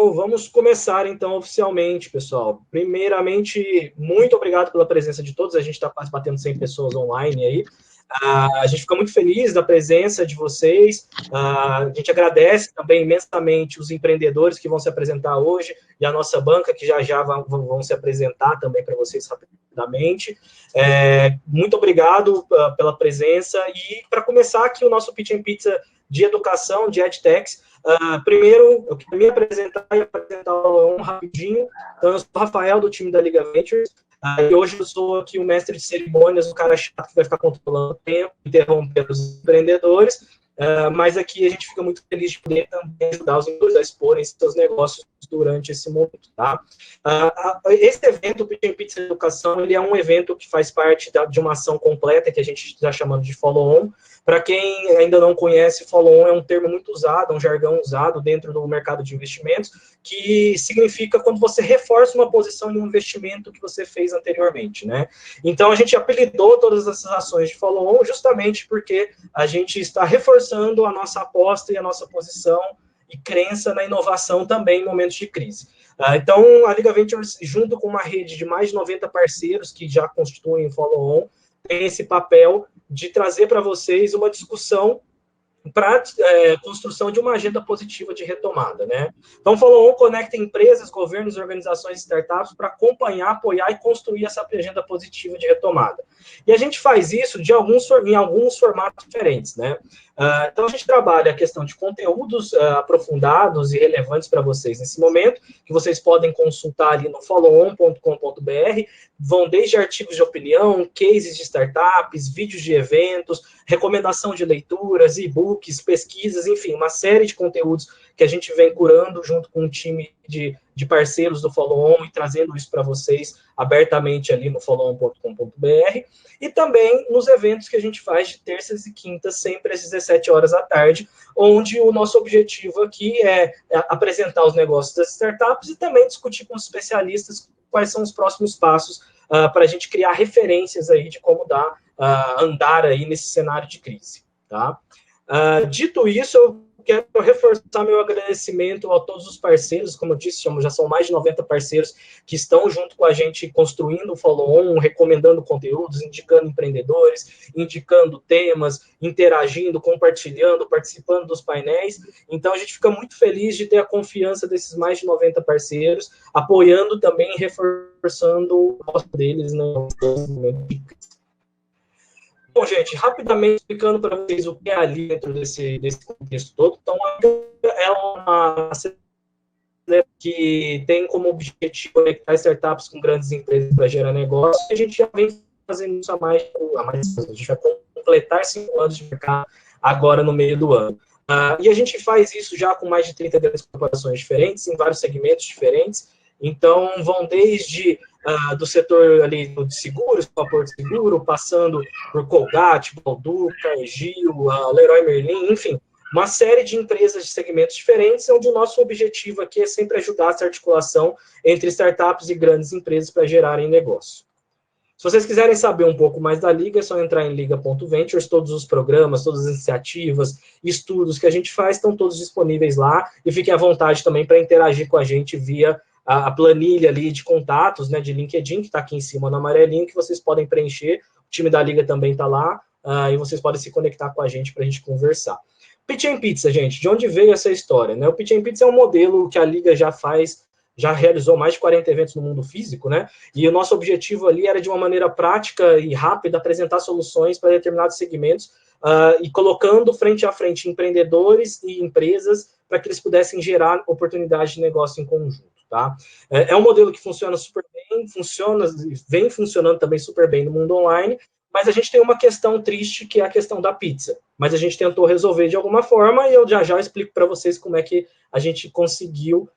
Bom, vamos começar, então, oficialmente, pessoal. Primeiramente, muito obrigado pela presença de todos. A gente está quase batendo 100 pessoas online aí. A gente fica muito feliz da presença de vocês. A gente agradece também imensamente os empreendedores que vão se apresentar hoje e a nossa banca, que já vão se apresentar também para vocês rapidamente. Muito obrigado pela presença. E, para começar aqui, o nosso Pitch and Pizza de educação, de EdTechs. Primeiro, eu queria me apresentar e apresentar o Leon rapidinho. Então, eu sou o Rafael, do time da Liga Ventures. E hoje eu sou aqui o mestre de cerimônias, o cara chato que vai ficar controlando o tempo, interrompendo os empreendedores, mas aqui a gente fica muito feliz de poder também ajudar os empreendedores a exporem seus negócios durante esse momento, tá? Esse evento, o Pitch and Pizza Educação, ele é um evento que faz parte de uma ação completa que a gente está chamando de follow-on. Para quem ainda não conhece, follow-on é um termo muito usado, um jargão usado dentro do mercado de investimentos, que significa quando você reforça uma posição em um investimento que você fez anteriormente, né? Então, a gente apelidou todas essas ações de follow-on justamente porque a gente está reforçando a nossa aposta e a nossa posição e crença na inovação também em momentos de crise. Então, a Liga Ventures, junto com uma rede de mais de 90 parceiros que já constituem o follow-on, tem esse papel de trazer para vocês uma discussão para construção de uma agenda positiva de retomada, né? Então, Follow-on conecta empresas, governos, organizações e startups para acompanhar, apoiar e construir essa agenda positiva de retomada. E a gente faz isso em alguns formatos diferentes, né? Então, a gente trabalha a questão de conteúdos aprofundados e relevantes para vocês nesse momento, que vocês podem consultar ali no followon.com.br, vão desde artigos de opinião, cases de startups, vídeos de eventos, recomendação de leituras, e-books, pesquisas, enfim, uma série de conteúdos que a gente vem curando junto com um time de parceiros do Follow-on e trazendo isso para vocês abertamente ali no followon.com.br e também nos eventos que a gente faz de terças e quintas, sempre às 17 horas da tarde, onde o nosso objetivo aqui é apresentar os negócios das startups e também discutir com os especialistas quais são os próximos passos para a gente criar referências aí de como andar aí nesse cenário de crise, tá? Dito isso, eu quero reforçar meu agradecimento a todos os parceiros, como eu disse, já são mais de 90 parceiros que estão junto com a gente construindo o follow-on, recomendando conteúdos, indicando empreendedores, indicando temas, interagindo, compartilhando, participando dos painéis. Então, a gente fica muito feliz de ter a confiança desses mais de 90 parceiros, apoiando também e reforçando o gosto deles no Bom, gente, rapidamente explicando para vocês o que é ali dentro desse contexto todo. Então, é uma que tem como objetivo conectar startups com grandes empresas para gerar negócio. E a gente já vem fazendo isso há mais a gente vai completar 5 anos de mercado agora no meio do ano. E a gente faz isso já com mais de 30 grandes corporações diferentes, em vários segmentos diferentes. Então, vão desde do setor ali de seguros, Porto Seguro, passando por Colgate, Balduca, Gil, Leroy Merlin, enfim, uma série de empresas de segmentos diferentes, onde o nosso objetivo aqui é sempre ajudar essa articulação entre startups e grandes empresas para gerarem negócio. Se vocês quiserem saber um pouco mais da Liga, é só entrar em liga.ventures, todos os programas, todas as iniciativas, estudos que a gente faz estão todos disponíveis lá, e fiquem à vontade também para interagir com a gente via a planilha ali de contatos, né, de LinkedIn, que está aqui em cima no amarelinho, que vocês podem preencher, o time da Liga também está lá, e vocês podem se conectar com a gente para a gente conversar. Pitch and Pizza, gente, de onde veio essa história? Né? O Pitch and Pizza é um modelo que a Liga já realizou mais de 40 eventos no mundo físico, né? E o nosso objetivo ali era, de uma maneira prática e rápida, apresentar soluções para determinados segmentos, e colocando frente a frente empreendedores e empresas para que eles pudessem gerar oportunidades de negócio em conjunto, tá? É um modelo que funciona super bem, vem funcionando também super bem no mundo online, mas a gente tem uma questão triste, que é a questão da pizza. Mas a gente tentou resolver de alguma forma, e eu já explico para vocês como é que a gente conseguiu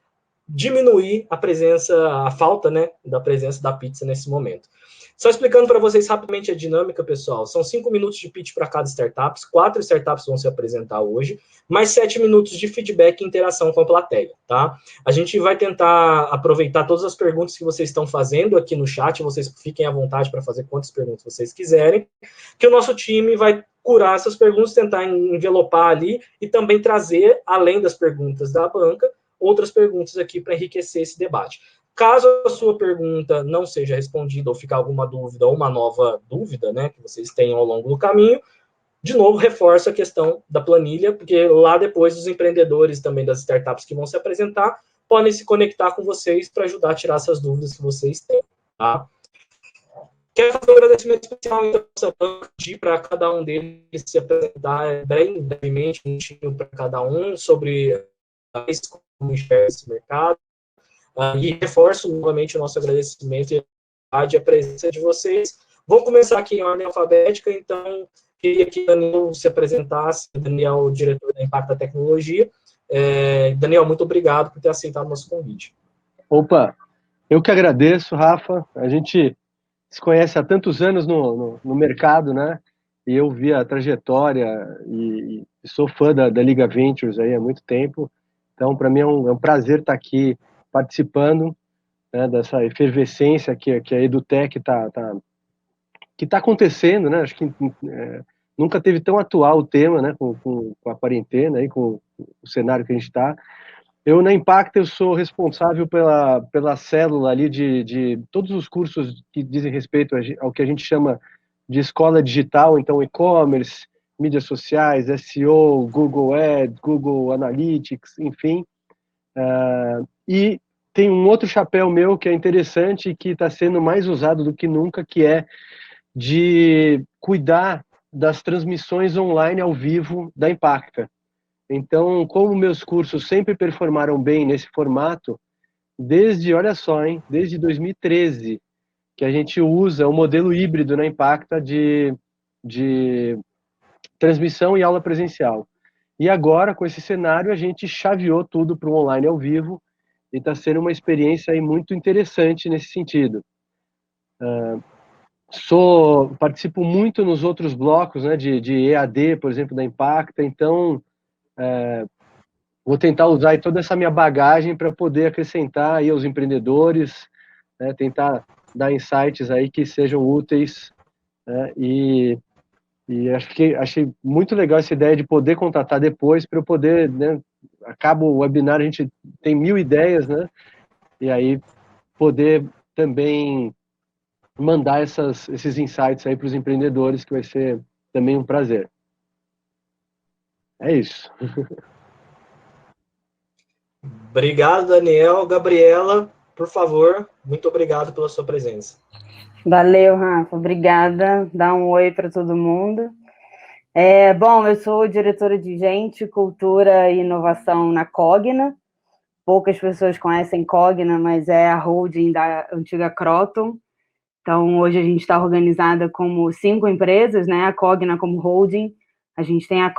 diminuir a falta, né, da presença da pizza nesse momento. Só explicando para vocês rapidamente a dinâmica, pessoal, são 5 minutos de pitch para cada startup, 4 startups vão se apresentar hoje, mais 7 minutos de feedback e interação com a plateia, tá? A gente vai tentar aproveitar todas as perguntas que vocês estão fazendo aqui no chat, vocês fiquem à vontade para fazer quantas perguntas vocês quiserem, que o nosso time vai curar essas perguntas, tentar envelopar ali e também trazer, além das perguntas da banca, outras perguntas aqui para enriquecer esse debate. Caso a sua pergunta não seja respondida ou ficar alguma dúvida ou uma nova dúvida, né, que vocês tenham ao longo do caminho, de novo, reforço a questão da planilha, porque lá depois os empreendedores também das startups que vão se apresentar podem se conectar com vocês para ajudar a tirar essas dúvidas que vocês têm, tá? Quero fazer um agradecimento especial então, pedir para cada um deles se apresentar brevemente, um minutinho para cada um, sobre como enxerga esse mercado. E reforço novamente o nosso agradecimento e a presença de vocês. Vou começar aqui em ordem alfabética, então queria que o Daniel se apresentasse. Daniel, diretor da Impacta Tecnologia. Daniel, muito obrigado por ter aceitado o nosso convite. Opa, eu que agradeço, Rafa. A gente se conhece há tantos anos no mercado, né? E eu vi a trajetória e sou fã da Liga Ventures aí há muito tempo. Então, para mim é um prazer estar aqui participando, né, dessa efervescência que a EduTech está acontecendo, né? Acho que nunca teve tão atual o tema, né? Com a quarentena e com o cenário que a gente está. Eu, na Impacta, eu sou responsável pela célula ali de todos os cursos que dizem respeito ao que a gente chama de escola digital, então e-commerce, mídias sociais, SEO, Google Ads, Google Analytics, enfim. E tem um outro chapéu meu que é interessante e que está sendo mais usado do que nunca, que é de cuidar das transmissões online ao vivo da Impacta. Então, como meus cursos sempre performaram bem nesse formato, olha só, hein, desde 2013, que a gente usa o modelo híbrido na Impacta de transmissão e aula presencial. E agora, com esse cenário, a gente chaveou tudo para o online ao vivo e está sendo uma experiência aí muito interessante nesse sentido. Participo muito nos outros blocos, né, de EAD, por exemplo, da Impacta, então vou tentar usar aí toda essa minha bagagem para poder acrescentar aí aos empreendedores, né, tentar dar insights aí que sejam úteis, né, e achei muito legal essa ideia de poder contratar depois para eu poder, né, acaba o webinar, a gente tem 1000 ideias, né, e aí poder também mandar esses insights aí para os empreendedores, que vai ser também um prazer. É isso. Obrigado, Daniel. Gabriela, por favor, muito obrigado pela sua presença. Valeu, Rafa. Obrigada. Dá um oi para todo mundo. Bom, eu sou diretora de Gente, Cultura e Inovação na Cogna. Poucas pessoas conhecem Cogna, mas é a holding da antiga Croton. Então, hoje a gente está organizada como 5 empresas, né? A Cogna como holding. A gente tem a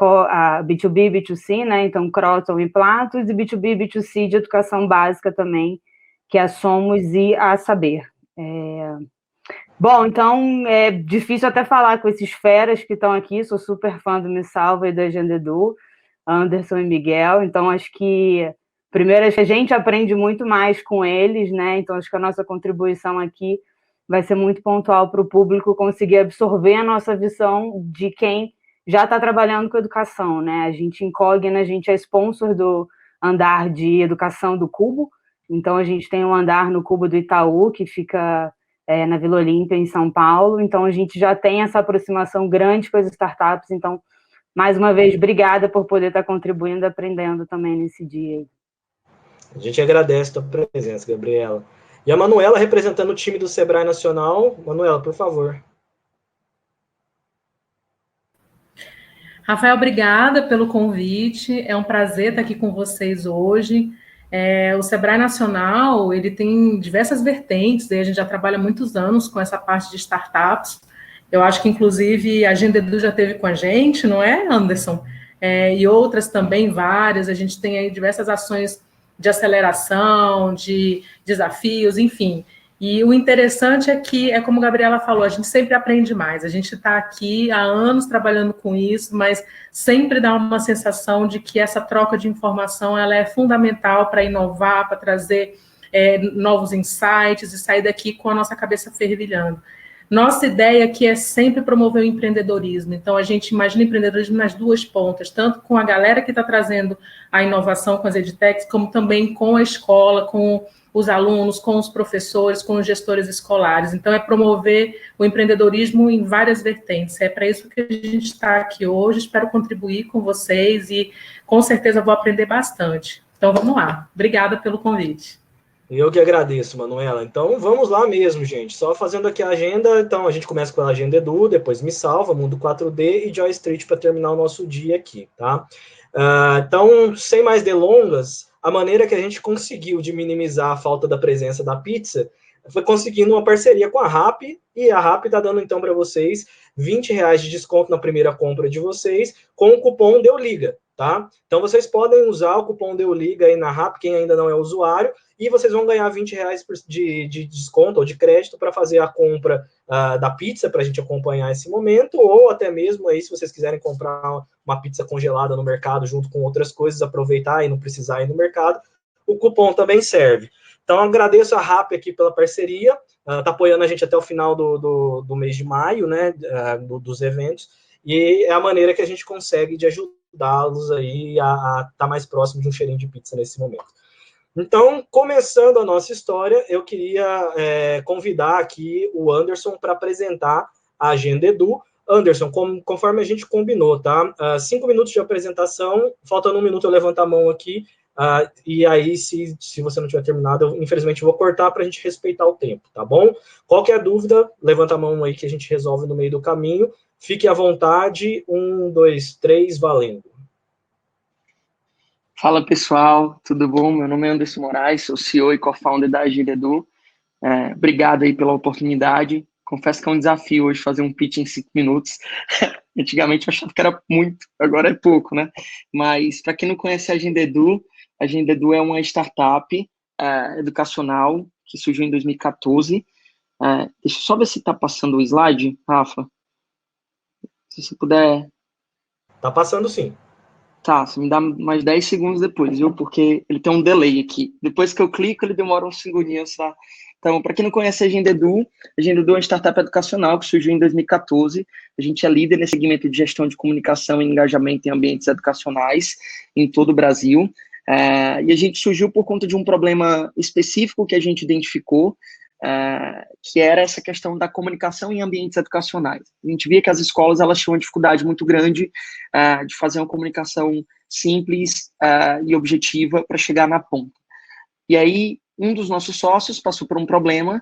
B2B, B2C, né? Então, Croton e Platos, e B2B, B2C de educação básica também, que é a Somos e a Saber. Bom, então, é difícil até falar com esses feras que estão aqui, sou super fã do Me Salva e da Agenda Edu, Anderson e Miguel, então acho que, primeiro, a gente aprende muito mais com eles, né? Então, acho que a nossa contribuição aqui vai ser muito pontual para o público conseguir absorver a nossa visão de quem já está trabalhando com educação, né? A gente Cogna, a gente é sponsor do andar de educação do Cubo, então a gente tem um andar no Cubo do Itaú, que fica na Vila Olímpia, em São Paulo, então a gente já tem essa aproximação grande com as startups, então, mais uma vez, obrigada por poder estar contribuindo, aprendendo também nesse dia. A gente agradece a tua presença, Gabriela. E a Manuela, representando o time do Sebrae Nacional. Manuela, por favor. Rafael, obrigada pelo convite, é um prazer estar aqui com vocês hoje. O Sebrae Nacional, ele tem diversas vertentes, a gente já trabalha há muitos anos com essa parte de startups. Eu acho que, inclusive, a Agenda Edu já esteve com a gente, não é, Anderson? E outras também, várias. A gente tem aí diversas ações de aceleração, de desafios, enfim. E o interessante é que, como a Gabriela falou, a gente sempre aprende mais. A gente está aqui há anos trabalhando com isso, mas sempre dá uma sensação de que essa troca de informação ela é fundamental para inovar, para trazer novos insights e sair daqui com a nossa cabeça fervilhando. Nossa ideia aqui é sempre promover o empreendedorismo. Então, a gente imagina empreendedorismo nas duas pontas, tanto com a galera que está trazendo a inovação com as edtechs, como também com a escola, com os alunos, com os professores, com os gestores escolares. Então, é promover o empreendedorismo em várias vertentes. É para isso que a gente está aqui hoje. Espero contribuir com vocês e, com certeza, vou aprender bastante. Então, vamos lá. Obrigada pelo convite. Eu que agradeço, Manuela. Então, vamos lá mesmo, gente. Só fazendo aqui a agenda. Então, a gente começa pela Agenda Edu, depois Me Salva, Mundo 4D e Joy Street para terminar o nosso dia aqui, tá? Então, sem mais delongas, a maneira que a gente conseguiu de minimizar a falta da presença da pizza foi conseguindo uma parceria com a Rappi, e a Rappi está dando, então, para vocês R$ 20 de desconto na primeira compra de vocês com o cupom DEULIGA, tá? Então, vocês podem usar o cupom DEULIGA aí na Rappi, quem ainda não é usuário, e vocês vão ganhar R$ 20 de desconto ou de crédito para fazer a compra da pizza, para a gente acompanhar esse momento, ou até mesmo aí, se vocês quiserem comprar uma pizza congelada no mercado junto com outras coisas, aproveitar e não precisar ir no mercado, o cupom também serve. Então, agradeço a Rappi aqui pela parceria, está apoiando a gente até o final do mês de maio, né, dos eventos, e é a maneira que a gente consegue de ajudá-los aí a estar mais próximo de um cheirinho de pizza nesse momento. Então, começando a nossa história, eu queria convidar aqui o Anderson para apresentar a Agenda Edu. Anderson, conforme a gente combinou, tá? 5 minutos de apresentação, faltando 1 minuto eu levanto a mão aqui, e aí, se você não tiver terminado, eu infelizmente vou cortar para a gente respeitar o tempo, tá bom? Qualquer dúvida, levanta a mão aí que a gente resolve no meio do caminho. Fique à vontade, 1, 2, 3, valendo. Fala pessoal, tudo bom? Meu nome é Anderson Moraes, sou CEO e co-founder da Agenda Edu. Obrigado aí pela oportunidade. Confesso que é um desafio hoje fazer um pitch em 5 minutos. Antigamente eu achava que era muito, agora é pouco, né? Mas para quem não conhece a Agenda Edu é uma startup educacional que surgiu em 2014. Deixa eu só ver se está passando o slide, Rafa. Se você puder... Tá passando sim. Tá, você me dá mais 10 segundos depois, viu? Porque ele tem um delay aqui. Depois que eu clico, ele demora uns segundinhos, tá? Então, para quem não conhece a Agenda Edu é uma startup educacional que surgiu em 2014. A gente é líder nesse segmento de gestão de comunicação e engajamento em ambientes educacionais em todo o Brasil. E a gente surgiu por conta de um problema específico que a gente identificou, que era essa questão da comunicação em ambientes educacionais. A gente via que as escolas elas tinham uma dificuldade muito grande de fazer uma comunicação simples e objetiva para chegar na ponta. E aí, um dos nossos sócios passou por um problema,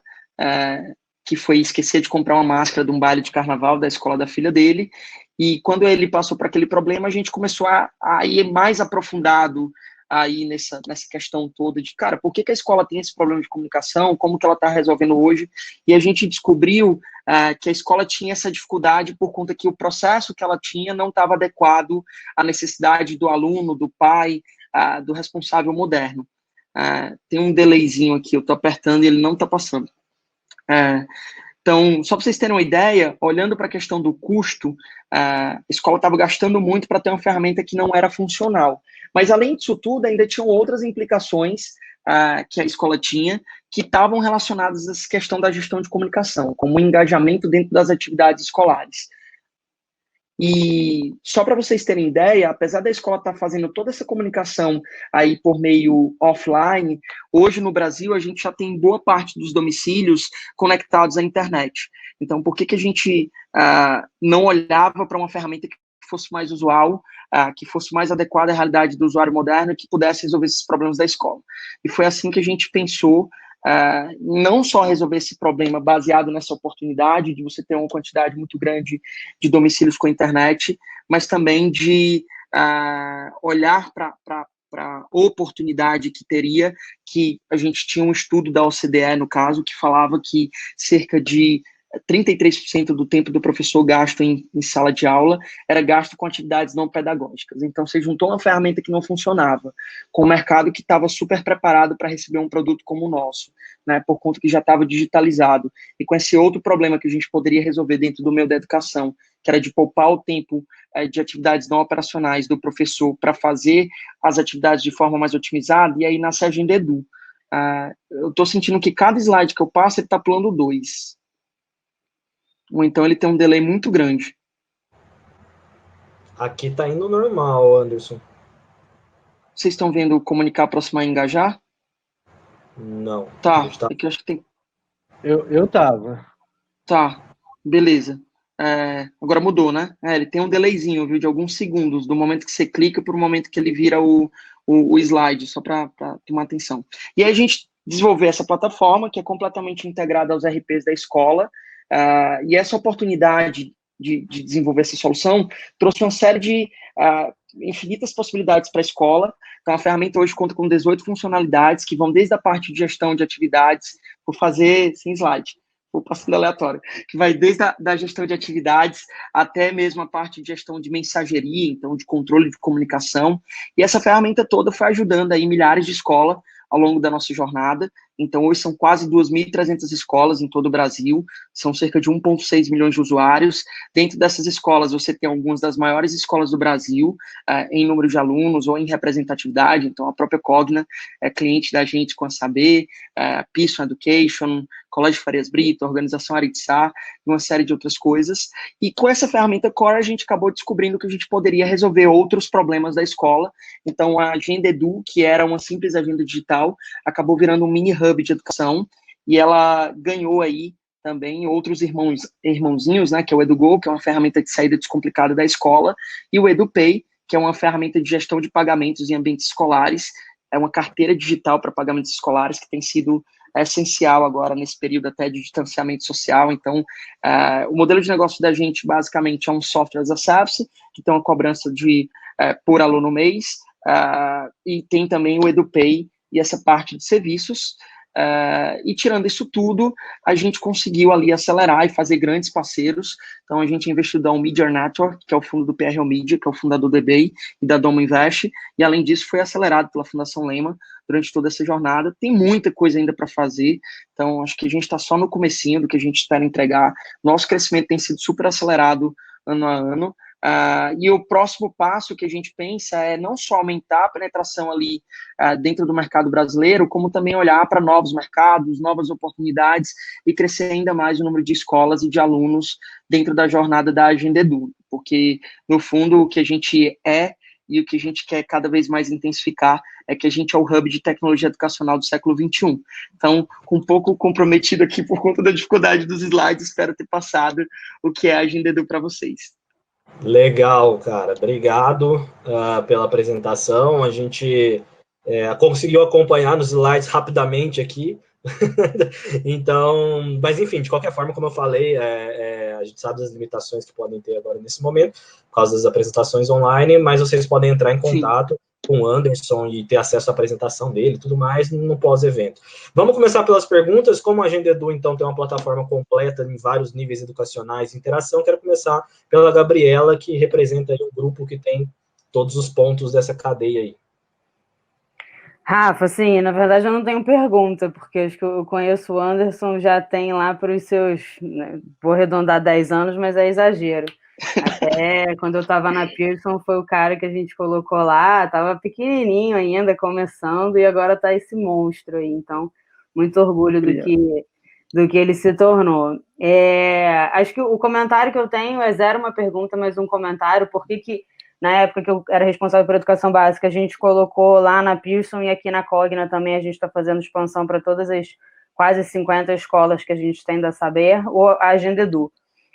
que foi esquecer de comprar uma máscara de um baile de carnaval da escola da filha dele, e quando ele passou por aquele problema, a gente começou a ir mais aprofundado aí nessa questão toda de, cara, por que a escola tem esse problema de comunicação, como que ela está resolvendo hoje, e a gente descobriu que a escola tinha essa dificuldade por conta que o processo que ela tinha não estava adequado à necessidade do aluno, do pai, do responsável moderno. Tem um delayzinho aqui, eu estou apertando e ele não está passando. Então, só para vocês terem uma ideia, olhando para a questão do custo, a escola estava gastando muito para ter uma ferramenta que não era funcional. Mas, além disso tudo, ainda tinham outras implicações que a escola tinha, que estavam relacionadas a essa questão da gestão de comunicação, como o engajamento dentro das atividades escolares. E só para vocês terem ideia, apesar da escola estar fazendo toda essa comunicação aí por meio offline, hoje no Brasil a gente já tem boa parte dos domicílios conectados à internet. Então, por que a gente não olhava para uma ferramenta que fosse mais usual, que fosse mais adequada à realidade do usuário moderno e que pudesse resolver esses problemas da escola? E foi assim que a gente pensou não só resolver esse problema baseado nessa oportunidade de você ter uma quantidade muito grande de domicílios com internet, mas também de olhar para a oportunidade que teria, que a gente tinha um estudo da OCDE, no caso, que falava que cerca de 33% do tempo do professor gasto em sala de aula era gasto com atividades não pedagógicas. Então, você juntou uma ferramenta que não funcionava com o mercado que estava super preparado para receber um produto como o nosso, né, por conta que já estava digitalizado, e com esse outro problema que a gente poderia resolver dentro do meio da educação, que era de poupar o tempo de atividades não operacionais do professor para fazer as atividades de forma mais otimizada, e aí nasce a Agenda Edu. Eu estou sentindo que cada slide que eu passo, ele está pulando 2. ou então ele tem um delay muito grande. Aqui tá indo normal, Anderson. Vocês estão vendo comunicar, aproximar e engajar? Não. Tá, é que eu acho que tem... Eu tava. Tá, beleza. Agora mudou, né? Ele tem um delayzinho, viu, de alguns segundos, do momento que você clica para o momento que ele vira o slide, só para tomar atenção. E aí a gente desenvolveu essa plataforma, que é completamente integrada aos RPs da escola, e essa oportunidade de desenvolver essa solução trouxe uma série de infinitas possibilidades para a escola. Então, a ferramenta hoje conta com 18 funcionalidades, que vão desde a parte de gestão de atividades, vou fazer sem slide, vou passando aleatório, que vai desde a gestão de atividades até mesmo a parte de gestão de mensageria, então de controle de comunicação, e essa ferramenta toda foi ajudando aí milhares de escolas ao longo da nossa jornada. Então, hoje são quase 2.300 escolas em todo o Brasil, são cerca de 1,6 milhões de usuários. Dentro dessas escolas, você tem algumas das maiores escolas do Brasil, em número de alunos ou em representatividade. Então, a própria Cogna é cliente da gente com a Saber, Pearson Education, Colégio Farias Brito, Organização Aritsá, e uma série de outras coisas. E com essa ferramenta Core, a gente acabou descobrindo que a gente poderia resolver outros problemas da escola. Então, a Agenda Edu, que era uma simples agenda digital, acabou virando um mini hub de educação, e ela ganhou aí também outros irmãozinhos, né, que é o EduGo, que é uma ferramenta de saída descomplicada da escola, e o EduPay, que é uma ferramenta de gestão de pagamentos em ambientes escolares, é uma carteira digital para pagamentos escolares que tem sido essencial agora nesse período até de distanciamento social. Então, o modelo de negócio da gente, basicamente, é um software as a service, que tem uma cobrança por aluno mês, e tem também o EduPay e essa parte de serviços. E tirando isso tudo, a gente conseguiu ali acelerar e fazer grandes parceiros. Então, a gente investiu da Media Network, que é o fundo do PRL Media, que é o fundador do eBay e da Domo Invest, e além disso foi acelerado pela Fundação Lema durante toda essa jornada. Tem muita coisa ainda para fazer, então acho que a gente está só no comecinho do que a gente espera entregar. Nosso crescimento tem sido super acelerado ano a ano, e o próximo passo que a gente pensa é não só aumentar a penetração ali dentro do mercado brasileiro, como também olhar para novos mercados, novas oportunidades e crescer ainda mais o número de escolas e de alunos dentro da jornada da Agenda Edu, porque no fundo o que a gente é e o que a gente quer cada vez mais intensificar é que a gente é o hub de tecnologia educacional do século XXI. Então, um pouco comprometido aqui por conta da dificuldade dos slides, espero ter passado o que é a Agenda Edu para vocês. Legal, cara. Obrigado pela apresentação. A gente conseguiu acompanhar nos slides rapidamente aqui. Então, mas enfim, de qualquer forma, como eu falei, a gente sabe das limitações que podem ter agora nesse momento, por causa das apresentações online, mas vocês podem entrar em contato com o Anderson e ter acesso à apresentação dele e tudo mais no pós-evento. Vamos começar pelas perguntas. Como a Agenda Edu, então, tem uma plataforma completa em vários níveis educacionais de interação, quero começar pela Gabriela, que representa aí um grupo que tem todos os pontos dessa cadeia aí. Rafa, assim, na verdade eu não tenho pergunta, porque acho que eu conheço o Anderson, já tem lá para os seus, né, vou arredondar 10 anos, mas é exagero. Até quando eu estava na Pearson, foi o cara que a gente colocou lá, estava pequenininho ainda, começando, e agora está esse monstro aí. Então, muito orgulho do que ele se tornou. Acho que o comentário que eu tenho é zero uma pergunta, mas um comentário. Por que na época que eu era responsável por educação básica, a gente colocou lá na Pearson e aqui na Cogna também, a gente está fazendo expansão para todas as quase 50 escolas que a gente tem da Saber, ou a Agenda Edu.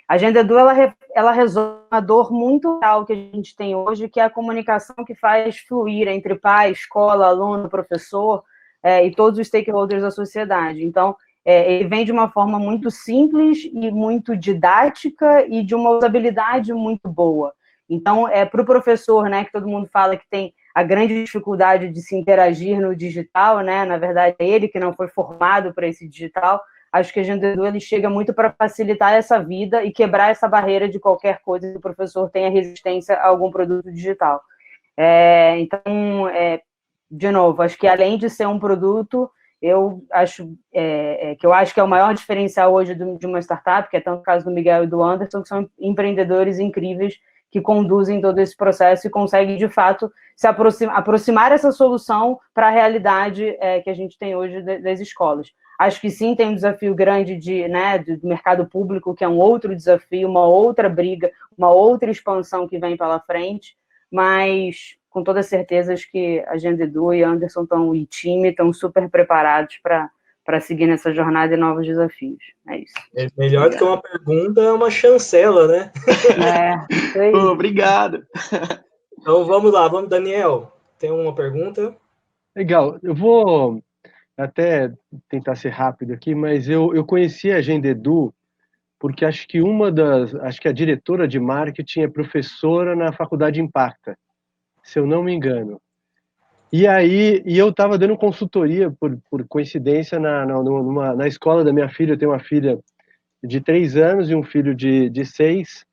A Agenda Edu, ela resolve uma dor muito real que a gente tem hoje, que é a comunicação que faz fluir entre pai, escola, aluno, professor e todos os stakeholders da sociedade. Então, ele vem de uma forma muito simples e muito didática e de uma usabilidade muito boa. Então, para o professor, né, que todo mundo fala que tem a grande dificuldade de se interagir no digital, né, na verdade é ele que não foi formado para esse digital, acho que a Agenda Edu ele chega muito para facilitar essa vida e quebrar essa barreira de qualquer coisa que o professor tenha resistência a algum produto digital. Então, de novo, acho que além de ser um produto, eu acho que é o maior diferencial hoje de uma startup, que é tanto o caso do Miguel e do Anderson, que são empreendedores incríveis que conduzem todo esse processo e conseguem, de fato, se aproximar essa solução para a realidade que a gente tem hoje das escolas. Acho que sim, tem um desafio grande do mercado público, que é um outro desafio, uma outra briga, uma outra expansão que vem pela frente, mas com toda certeza acho que a Agenda Edu e Anderson e time estão super preparados para seguir nessa jornada e novos desafios. É isso. Melhor do que uma pergunta é uma chancela, né? Isso aí. Obrigado. Então vamos lá, Daniel, tem uma pergunta? Legal, eu vou até tentar ser rápido aqui, mas eu conheci a Agenda Edu porque acho que a diretora de marketing é professora na Faculdade Impacta, se eu não me engano. E eu estava dando consultoria, por coincidência, na escola da minha filha. Eu tenho uma filha de 3 anos e um filho de 6,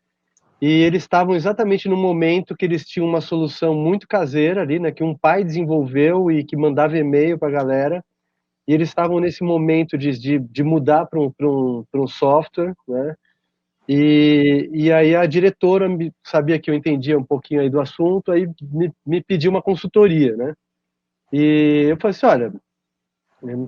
e eles estavam exatamente no momento que eles tinham uma solução muito caseira ali, né, que um pai desenvolveu e que mandava e-mail para a galera, e eles estavam nesse momento de mudar para um software, né? E aí a diretora sabia que eu entendia um pouquinho aí do assunto, aí me pediu uma consultoria, né? E eu falei assim, olha,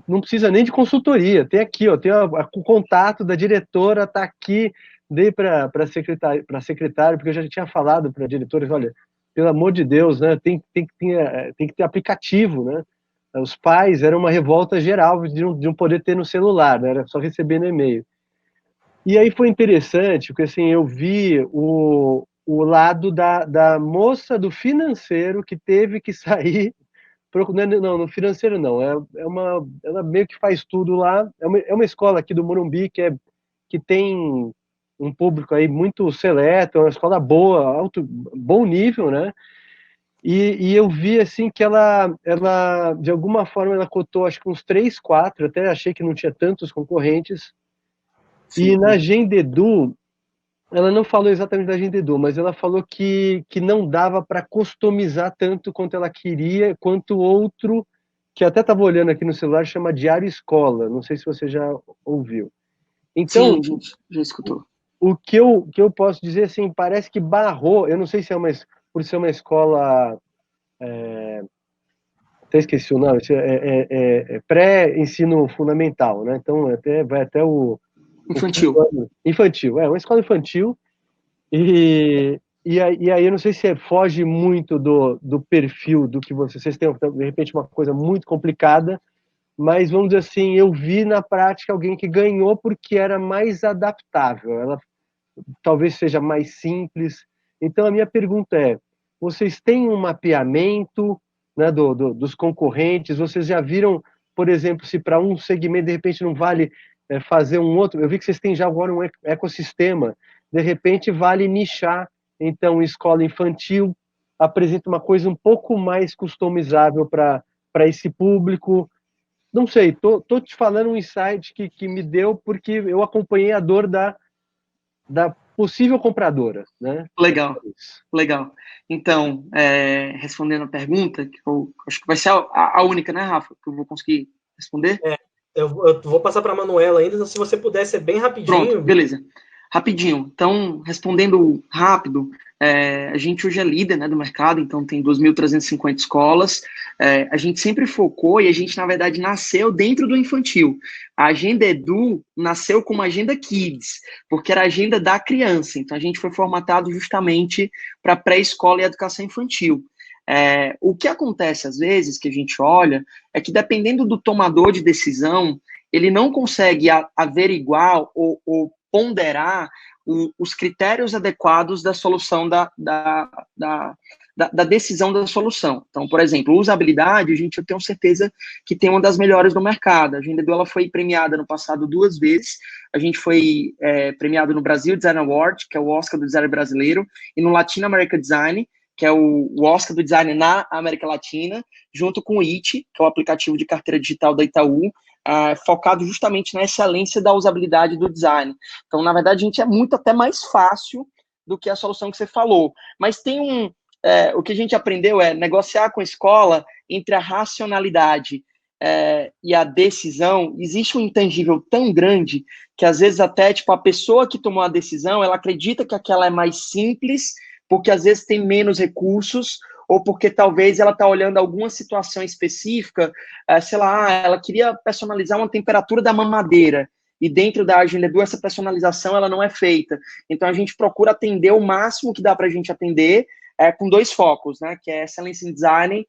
não precisa nem de consultoria, tem aqui, ó, tem o contato da diretora, tá aqui, dei para a secretária, porque eu já tinha falado para a diretora, olha, pelo amor de Deus, né, tem que ter aplicativo, né? Os pais, era uma revolta geral de não poder ter no celular, né? Era só receber no e-mail. E aí foi interessante, porque assim, eu vi o lado da moça do financeiro que teve que sair. Não, no financeiro não. Ela meio que faz tudo lá. É uma escola aqui do Morumbi que tem um público aí muito seleto, é uma escola boa, bom nível, né? E eu vi assim que ela de alguma forma ela cotou acho que uns 3, 4, até achei que não tinha tantos concorrentes. Sim. E na Agenda Edu, ela não falou exatamente da Agenda Edu, mas ela falou que não dava para customizar tanto quanto ela queria, quanto outro, que até estava olhando aqui no celular, chama Diário Escola. Não sei se você já ouviu. Então, sim, já escutou. O que eu posso dizer, assim, parece que barrou, eu não sei se é por ser uma escola, até esqueci o nome, é pré-ensino fundamental, né? Então, vai até o... Infantil, uma escola infantil, e aí eu não sei se foge muito do perfil do que vocês têm, de repente, uma coisa muito complicada, mas vamos dizer assim, eu vi na prática alguém que ganhou porque era mais adaptável, ela talvez seja mais simples. Então a minha pergunta é, vocês têm um mapeamento, né, dos concorrentes? Vocês já viram, por exemplo, se para um segmento de repente não vale fazer um outro? Eu vi que vocês têm já agora um ecossistema, de repente vale nichar, então escola infantil apresenta uma coisa um pouco mais customizável para esse público. Não sei, tô te falando um insight que me deu porque eu acompanhei a dor da possível compradora, né? Legal. Então, respondendo a pergunta, que eu acho que vai ser a única, né, Rafa, que eu vou conseguir responder? Eu vou passar para a Manuela ainda, então se você puder ser bem rapidinho. Pronto, beleza. Rapidinho. Então, respondendo rápido, a gente hoje é líder, né, do mercado, então tem 2.350 escolas. A gente sempre focou e a gente, na verdade, nasceu dentro do infantil. A Agenda Edu nasceu como Agenda Kids, porque era a agenda da criança. Então, a gente foi formatado justamente para pré-escola e educação infantil. O que acontece, às vezes, que a gente olha, é que dependendo do tomador de decisão, ele não consegue averiguar ou ponderar os critérios adequados da solução da decisão da solução. Então, por exemplo, usabilidade, eu tenho certeza que tem uma das melhores no mercado. A Agenda Edu, ela foi premiada no passado 2 vezes. A gente foi premiado no Brasil Design Award, que é o Oscar do design brasileiro, e no Latino America Design, que é o Oscar do design na América Latina, junto com o IT, que é o aplicativo de carteira digital da Itaú, focado justamente na excelência da usabilidade do design. Então, na verdade, a gente é muito até mais fácil do que a solução que você falou. Mas tem o que a gente aprendeu é negociar com a escola entre a racionalidade e a decisão. Existe um intangível tão grande que, às vezes, até a pessoa que tomou a decisão, ela acredita que aquela é mais simples, porque, às vezes, tem menos recursos, ou porque talvez ela está olhando alguma situação específica, sei lá, ela queria personalizar uma temperatura da mamadeira, e dentro da Agenda Edu, essa personalização ela não é feita. Então, a gente procura atender o máximo que dá para a gente atender, com 2 focos, né, que é Excellence in Design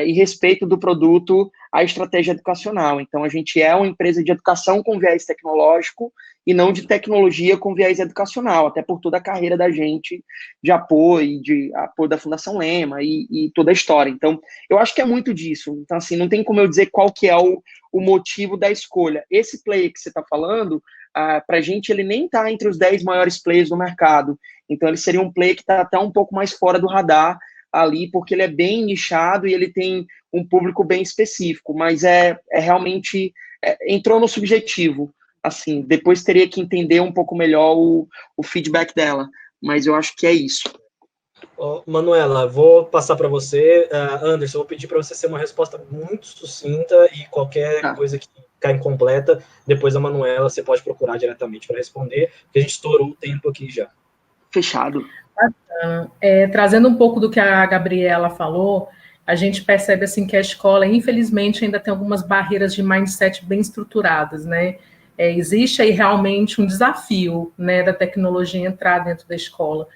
e respeito do produto à estratégia educacional. Então, a gente é uma empresa de educação com viés tecnológico e não de tecnologia com viés educacional, até por toda a carreira da gente de apoio da Fundação Lema e toda a história. Então, eu acho que é muito disso. Então, assim, não tem como eu dizer qual que é o motivo da escolha. Esse player que você está falando, para a gente, ele nem está entre os 10 maiores players do mercado. Então, ele seria um player que está até um pouco mais fora do radar ali, porque ele é bem nichado e ele tem um público bem específico, mas realmente entrou no subjetivo. Assim, depois teria que entender um pouco melhor o feedback dela, mas eu acho que é isso. Manuela, vou passar para você. Anderson, vou pedir para você ser uma resposta muito sucinta e qualquer coisa que ficar incompleta, depois a Manuela você pode procurar diretamente para responder, porque a gente estourou o tempo aqui já. Fechado. Trazendo um pouco do que a Gabriela falou, a gente percebe assim que a escola, infelizmente, ainda tem algumas barreiras de mindset bem estruturadas, né? Existe aí realmente um desafio, né, da tecnologia entrar dentro da escola.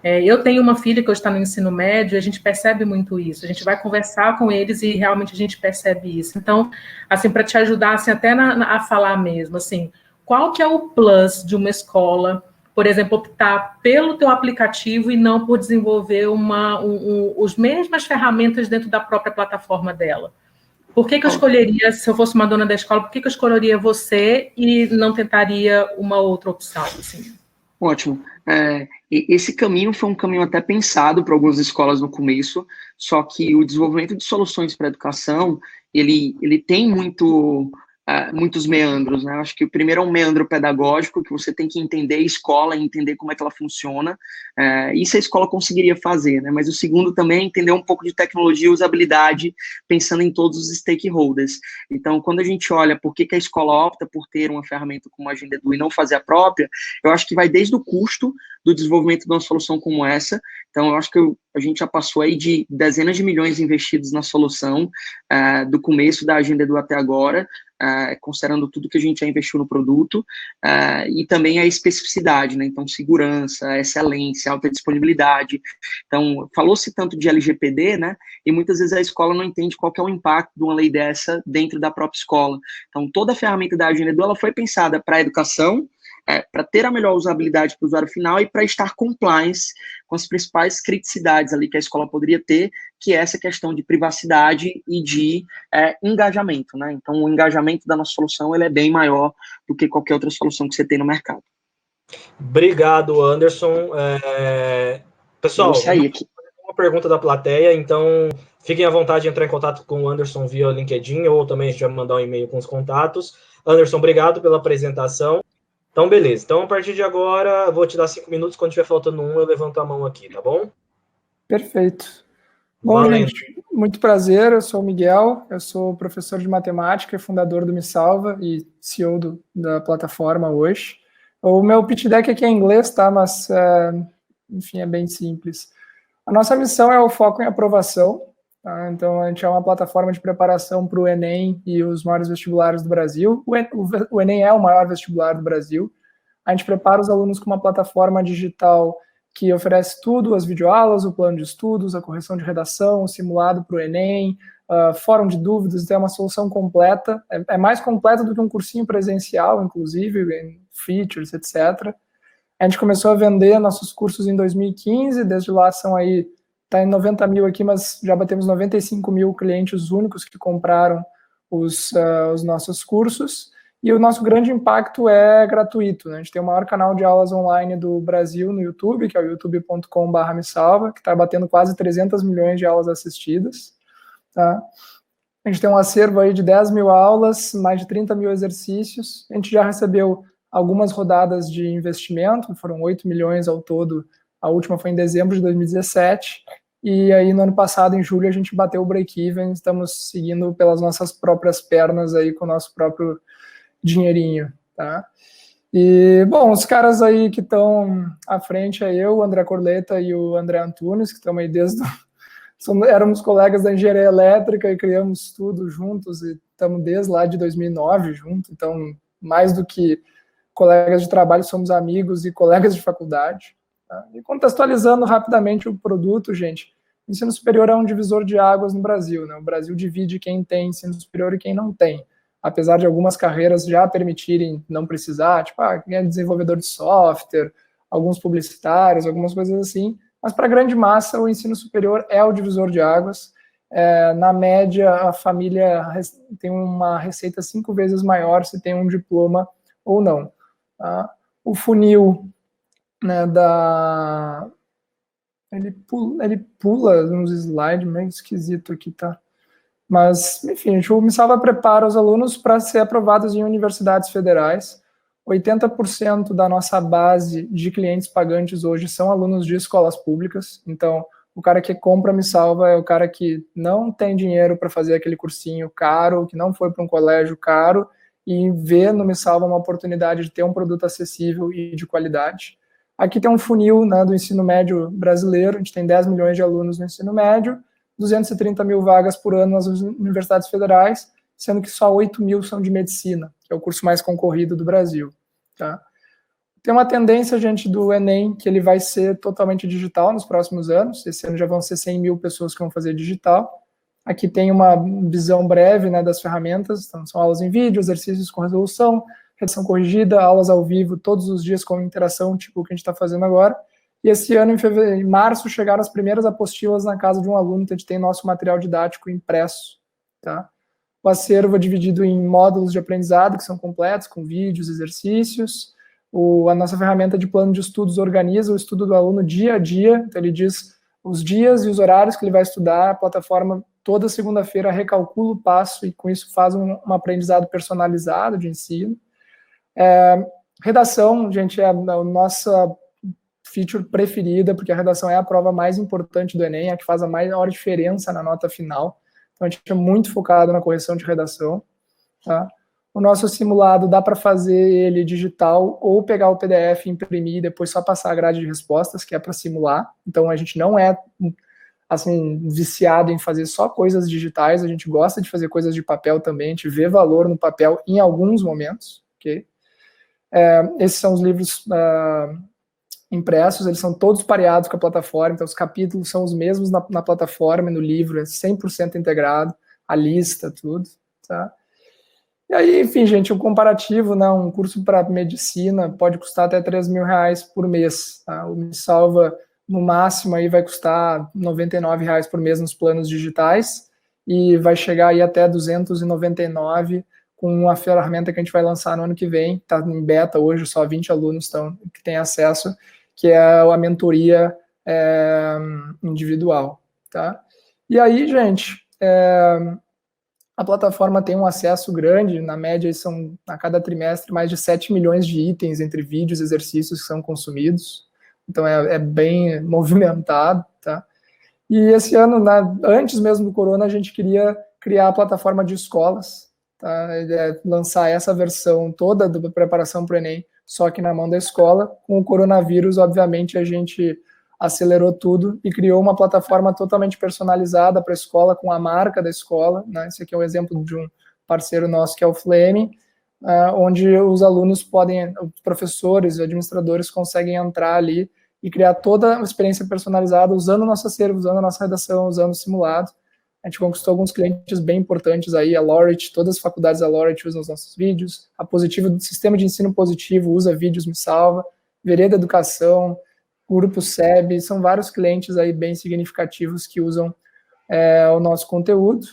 Eu tenho uma filha que hoje está no ensino médio e a gente percebe muito isso. A gente vai conversar com eles e realmente a gente percebe isso. Então, assim, para te ajudar assim, até a falar mesmo, assim, qual que é o plus de uma escola, por exemplo, optar pelo teu aplicativo e não por desenvolver as mesmas ferramentas dentro da própria plataforma dela? Por que eu escolheria, se eu fosse uma dona da escola, por que eu escolheria você e não tentaria uma outra opção? Assim? Ótimo. Esse caminho foi um caminho até pensado para algumas escolas no começo, só que o desenvolvimento de soluções para a educação, ele tem muitos meandros, né? Acho que o primeiro é um meandro pedagógico, que você tem que entender a escola e entender como é que ela funciona. Isso a escola conseguiria fazer, né? Mas o segundo também é entender um pouco de tecnologia e usabilidade, pensando em todos os stakeholders. Então, quando a gente olha por que a escola opta por ter uma ferramenta como a Agenda Edu e não fazer a própria, eu acho que vai desde o custo do desenvolvimento de uma solução como essa. Então, eu acho que a gente já passou aí de dezenas de milhões investidos na solução, do começo da Agenda Edu até agora, considerando tudo que a gente já investiu no produto, e também a especificidade, né? Então, segurança, excelência, alta disponibilidade. Então, falou-se tanto de LGPD, né? E muitas vezes a escola não entende qual que é o impacto de uma lei dessa dentro da própria escola. Então, toda a ferramenta da Agenda Edu, ela foi pensada para a educação, para ter a melhor usabilidade para o usuário final e para estar compliance com as principais criticidades ali que a escola poderia ter, que é essa questão de privacidade e de engajamento, né? Então, o engajamento da nossa solução ele é bem maior do que qualquer outra solução que você tem no mercado. Obrigado, Anderson. Pessoal, vou sair aqui. Uma pergunta da plateia, então fiquem à vontade de entrar em contato com o Anderson via LinkedIn ou também a gente vai mandar um e-mail com os contatos. Anderson, obrigado pela apresentação. Então, beleza. Então, a partir de agora, eu vou te dar 5 minutos. Quando tiver faltando eu levanto a mão aqui, tá bom? Perfeito. Bom, gente, muito prazer. Eu sou o Miguel, eu sou professor de matemática e fundador do Me Salva e CEO da plataforma hoje. O meu pitch deck aqui é em inglês, tá? Mas, enfim, é bem simples. A nossa missão é o foco em aprovação, tá? Então, a gente é uma plataforma de preparação para o Enem e os maiores vestibulares do Brasil. O Enem é o maior vestibular do Brasil. A gente prepara os alunos com uma plataforma digital que oferece tudo, as videoaulas, o plano de estudos, a correção de redação, o simulado para o Enem, fórum de dúvidas, tem uma solução completa, é mais completa do que um cursinho presencial, inclusive, em features, etc. A gente começou a vender nossos cursos em 2015, desde lá são aí, está em 90 mil aqui, mas já batemos 95 mil clientes únicos que compraram os nossos cursos. E o nosso grande impacto é gratuito, né? A gente tem o maior canal de aulas online do Brasil no YouTube, que é o youtube.com/mesalva, que está batendo quase 300 milhões de aulas assistidas. Tá? A gente tem um acervo aí de 10 mil aulas, mais de 30 mil exercícios. A gente já recebeu algumas rodadas de investimento, foram 8 milhões ao todo. A última foi em dezembro de 2017. E aí, no ano passado, em julho, a gente bateu o break-even. Estamos seguindo pelas nossas próprias pernas aí, com o nosso próprio dinheirinho, tá? E, bom, os caras aí que estão à frente é eu, o André Corleta e o André Antunes, que estão aí desde éramos colegas da engenharia elétrica e criamos tudo juntos, e estamos desde lá de 2009 juntos, então, mais do que colegas de trabalho, somos amigos e colegas de faculdade. Tá? E contextualizando rapidamente o produto, gente, o ensino superior é um divisor de águas no Brasil, né? O Brasil divide quem tem ensino superior e quem não tem. Apesar de algumas carreiras já permitirem não precisar, tipo, quem é desenvolvedor de software, alguns publicitários, algumas coisas assim, mas para a grande massa o ensino superior é o divisor de águas. Na média, a família tem uma receita 5 vezes maior se tem um diploma ou não. Tá? O funil, né, ele pula nos slides, meio esquisito aqui, tá? Mas, enfim, o Misalva prepara os alunos para ser aprovados em universidades federais. 80% da nossa base de clientes pagantes hoje são alunos de escolas públicas. Então, o cara que compra Misalva é o cara que não tem dinheiro para fazer aquele cursinho caro, que não foi para um colégio caro, e vê no Misalva uma oportunidade de ter um produto acessível e de qualidade. Aqui tem um funil, né, do ensino médio brasileiro, a gente tem 10 milhões de alunos no ensino médio, 230 mil vagas por ano nas universidades federais, sendo que só 8 mil são de medicina, que é o curso mais concorrido do Brasil. Tá? Tem uma tendência, gente, do Enem, que ele vai ser totalmente digital nos próximos anos. Esse ano já vão ser 100 mil pessoas que vão fazer digital. Aqui tem uma visão breve, né, das ferramentas. Então, são aulas em vídeo, exercícios com resolução, redação corrigida, aulas ao vivo todos os dias com interação, tipo o que a gente está fazendo agora. E esse ano, em março, chegaram as primeiras apostilas na casa de um aluno, então a gente tem nosso material didático impresso. Tá? O acervo é dividido em módulos de aprendizado, que são completos, com vídeos, exercícios. A nossa ferramenta de plano de estudos organiza o estudo do aluno dia a dia, então ele diz os dias e os horários que ele vai estudar, a plataforma toda segunda-feira recalcula o passo e com isso faz um aprendizado personalizado de ensino. Redação, gente, é a nossa feature preferida, porque a redação é a prova mais importante do Enem, a que faz a maior diferença na nota final. Então, a gente é muito focado na correção de redação. Tá? O nosso simulado dá para fazer ele digital ou pegar o PDF, imprimir e depois só passar a grade de respostas, que é para simular. Então, a gente não é assim, viciado em fazer só coisas digitais, a gente gosta de fazer coisas de papel também, a gente vê valor no papel em alguns momentos. Okay? Esses são os livros impressos, eles são todos pareados com a plataforma, então os capítulos são os mesmos na plataforma e no livro, é 100% integrado, a lista, tudo, tá? E aí, enfim, gente, um comparativo, né, um curso para medicina pode custar até R$3.000 por mês, tá? O Misalva, no máximo, aí vai custar R$99 por mês nos planos digitais, e vai chegar aí até R$299 com uma ferramenta que a gente vai lançar no ano que vem, está em beta hoje, só 20 alunos que têm acesso, que é a mentoria individual, tá? E aí, gente, a plataforma tem um acesso grande, na média são, a cada trimestre, mais de 7 milhões de itens entre vídeos e exercícios que são consumidos, então é bem movimentado, tá? E esse ano, antes mesmo do corona, a gente queria criar a plataforma de escolas, tá? Lançar essa versão toda da preparação para o Enem, só que na mão da escola. Com o coronavírus, obviamente, a gente acelerou tudo e criou uma plataforma totalmente personalizada para a escola, com a marca da escola, né? Esse aqui é um exemplo de um parceiro nosso, que é o Flame, onde os alunos os professores e administradores conseguem entrar ali e criar toda a experiência personalizada usando o nosso acervo, usando a nossa redação, usando o simulado. A gente conquistou alguns clientes bem importantes aí, a Laureate, todas as faculdades da Laureate usam os nossos vídeos, a Positivo, do Sistema de Ensino Positivo, usa vídeos Misalva, Vereda Educação, Grupo SEB, são vários clientes aí bem significativos que usam o nosso conteúdo.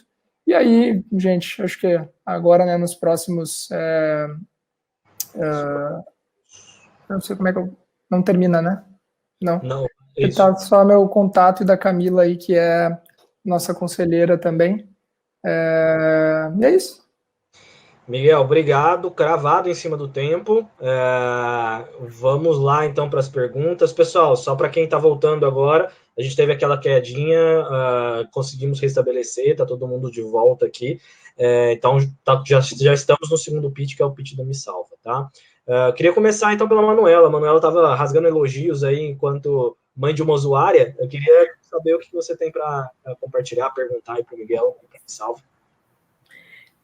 E aí, gente, acho que agora, né, nos próximos... não sei como é que não termina, né? Não. Tá só meu contato e da Camila aí, que é nossa conselheira também. E é isso. Miguel, obrigado. Cravado em cima do tempo. Vamos lá, então, para as perguntas. Pessoal, só para quem está voltando agora, a gente teve aquela quedinha, conseguimos restabelecer, está todo mundo de volta aqui. Então, já estamos no segundo pitch, que é o pitch do Misalva, tá? Queria começar, então, pela Manuela. A Manuela estava rasgando elogios aí enquanto mãe de uma usuária. Eu queria saber o que você tem para compartilhar, perguntar aí para o Miguel, para o Salve.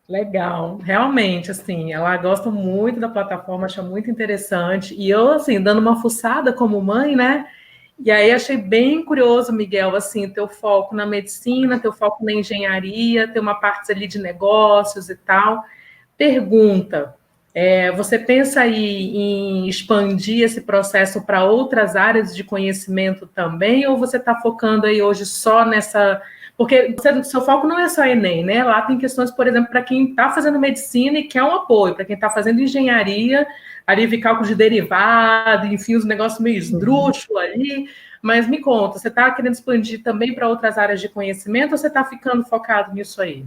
Legal, realmente, assim, ela gosta muito da plataforma, acha muito interessante, e eu, assim, dando uma fuçada como mãe, né, e aí achei bem curioso, Miguel, assim, teu foco na medicina, teu foco na engenharia, ter uma parte ali de negócios e tal. Pergunta, você pensa aí em expandir esse processo para outras áreas de conhecimento também, ou você está focando aí hoje só nessa... Porque seu foco não é só Enem, né? Lá tem questões, por exemplo, para quem está fazendo medicina e quer um apoio, para quem está fazendo engenharia, ali de cálculo de derivado, enfim, os negócios meio esdrúxulos ali. Mas me conta, você está querendo expandir também para outras áreas de conhecimento ou você está ficando focado nisso aí?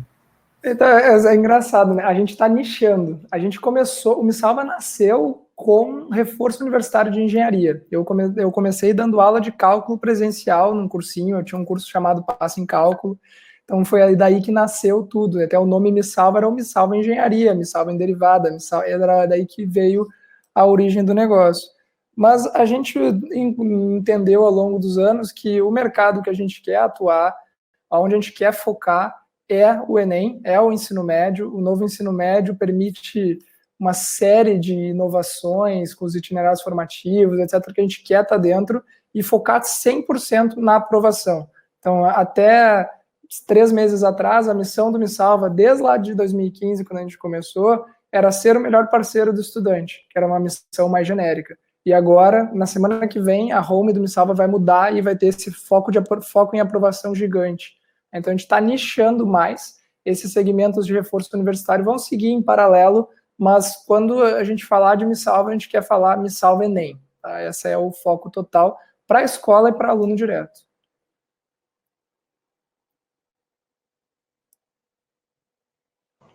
Então, é engraçado, né? A gente está nichando. A gente começou, o Misalva nasceu com reforço universitário de engenharia. Eu comecei dando aula de cálculo presencial num cursinho, eu tinha um curso chamado Passo em Cálculo, então foi daí que nasceu tudo. Até o nome Misalva era o Misalva Engenharia, Misalva em Derivada, era daí que veio a origem do negócio. Mas a gente entendeu ao longo dos anos que o mercado que a gente quer atuar, onde a gente quer focar, é o Enem, é o ensino médio. O novo ensino médio permite uma série de inovações com os itinerários formativos, etc., que a gente quer estar dentro e focar 100% na aprovação. Então, até 3 meses atrás, a missão do Misalva, desde lá de 2015, quando a gente começou, era ser o melhor parceiro do estudante, que era uma missão mais genérica. E agora, na semana que vem, a home do Misalva vai mudar e vai ter esse foco em aprovação gigante. Então, a gente está nichando mais. Esses segmentos de reforço universitário vão seguir em paralelo, mas quando a gente falar de Misalva, a gente quer falar Misalva Enem. Tá? Esse é o foco total para a escola e para aluno direto.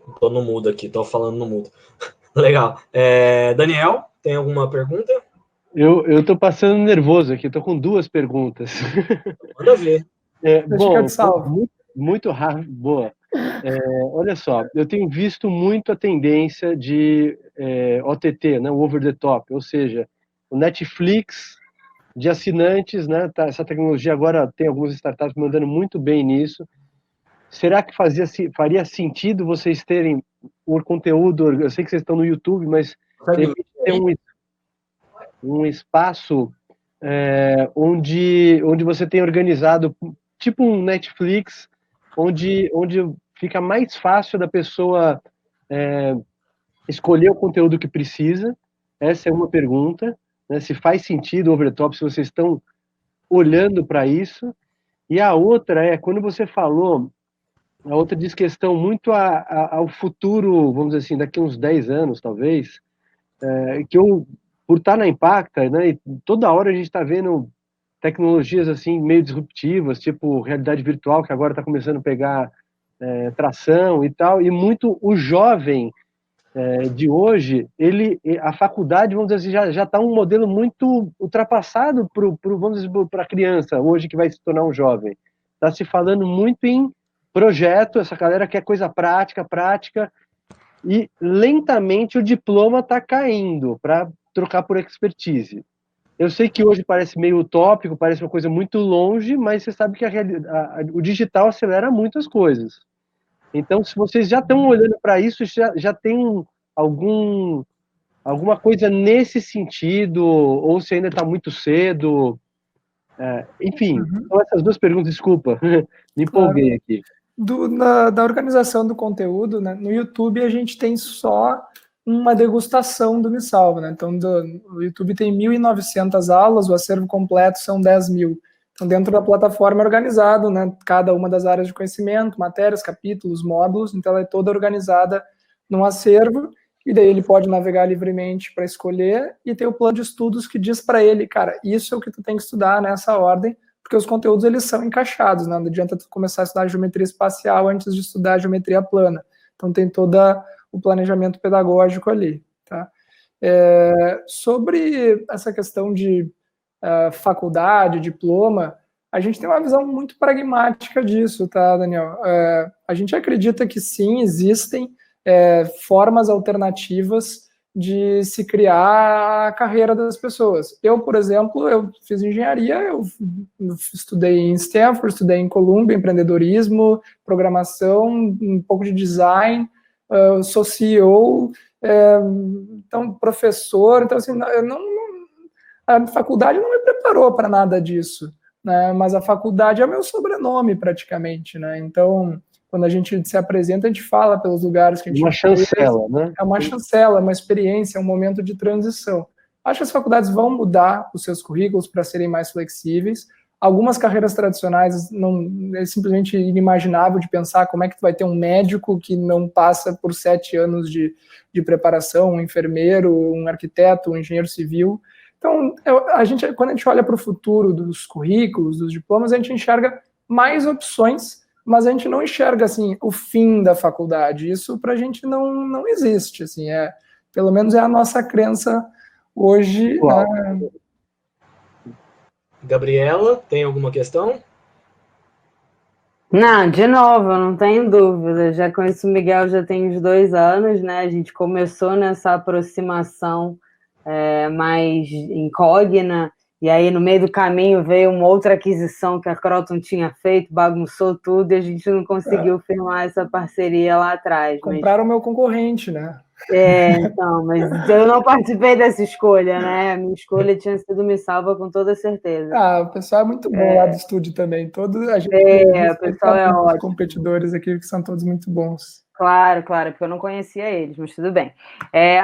Estou no mudo aqui, estou falando no mudo. Legal. Daniel, tem alguma pergunta? Eu tô passando nervoso aqui, tô com 2 perguntas. Manda ver. Bom, muito rápido, boa. Olha só, eu tenho visto muito a tendência de OTT, né, o over the top, ou seja, o Netflix de assinantes, né, essa tecnologia agora tem algumas startups mandando muito bem nisso. Será que faria sentido vocês terem o conteúdo, eu sei que vocês estão no YouTube, mas tem um espaço onde você tem organizado, tipo um Netflix, onde fica mais fácil da pessoa escolher o conteúdo que precisa? Essa é uma pergunta, né? Se faz sentido o Overtop, se vocês estão olhando para isso. E a outra quando você falou, a outra diz questão muito ao futuro, vamos dizer assim, daqui a uns 10 anos, talvez, que eu, por estar na Impacta, né, e toda hora a gente está vendo tecnologias assim meio disruptivas, tipo realidade virtual, que agora está começando a pegar tração e tal, e muito o jovem de hoje, a faculdade, vamos dizer assim, já está um modelo muito ultrapassado vamos dizer, para a criança, hoje que vai se tornar um jovem. Está se falando muito em projeto, essa galera quer coisa prática, e lentamente o diploma está caindo para trocar por expertise. Eu sei que hoje parece meio utópico, parece uma coisa muito longe, mas você sabe que o digital acelera muitas coisas. Então, se vocês já estão olhando para isso, já tem alguma coisa nesse sentido, ou se ainda está muito cedo. Enfim, são essas 2 perguntas, desculpa, me empolguei aqui. Da organização do conteúdo, né? No YouTube a gente tem só uma degustação do Misalva, né? Então, o YouTube tem 1.900 aulas, o acervo completo são 10.000. Então, dentro da plataforma é organizado, né? Cada uma das áreas de conhecimento, matérias, capítulos, módulos, então ela é toda organizada num acervo, e daí ele pode navegar livremente para escolher, e tem o plano de estudos que diz para ele, cara, isso é o que tu tem que estudar nessa ordem, porque os conteúdos eles são encaixados, né? Não adianta tu começar a estudar geometria espacial antes de estudar geometria plana. Então tem todo o planejamento pedagógico ali, tá? Sobre essa questão de faculdade, diploma, a gente tem uma visão muito pragmática disso, tá, Daniel? A gente acredita que sim, existem formas alternativas de se criar a carreira das pessoas. Eu, por exemplo, eu fiz engenharia, eu estudei em Stanford, estudei em Columbia, empreendedorismo, programação, um pouco de design, sou CEO, então professor, então assim, a faculdade não me preparou para nada disso, né? Mas a faculdade é meu sobrenome praticamente, né? Então, quando a gente se apresenta, a gente fala pelos lugares que a gente Uma chancela, né? É uma chancela, é uma experiência, é um momento de transição. Acho que as faculdades vão mudar os seus currículos para serem mais flexíveis. Algumas carreiras tradicionais é simplesmente inimaginável de pensar como é que tu vai ter um médico que não passa por 7 anos de preparação, um enfermeiro, um arquiteto, um engenheiro civil. Então, quando a gente olha para o futuro dos currículos, dos diplomas, a gente enxerga mais opções, mas a gente não enxerga assim o fim da faculdade. Isso para a gente não existe. Assim, pelo menos é a nossa crença hoje. Né? Gabriela, tem alguma questão? Não, de novo, eu não tenho dúvida. Já conheço o Miguel já tem uns 2 anos, né? A gente começou nessa aproximação mais incógnita, e aí no meio do caminho veio uma outra aquisição que a Croton tinha feito, bagunçou tudo, e a gente não conseguiu firmar essa parceria lá atrás. Compraram o meu concorrente, né? Então, mas eu não participei dessa escolha, né? A minha escolha tinha sido Me Salva com toda certeza. O pessoal é muito bom lá do estúdio também. A gente o pessoal é os ótimo. competidores aqui que são todos muito bons. Claro, porque eu não conhecia eles, mas tudo bem.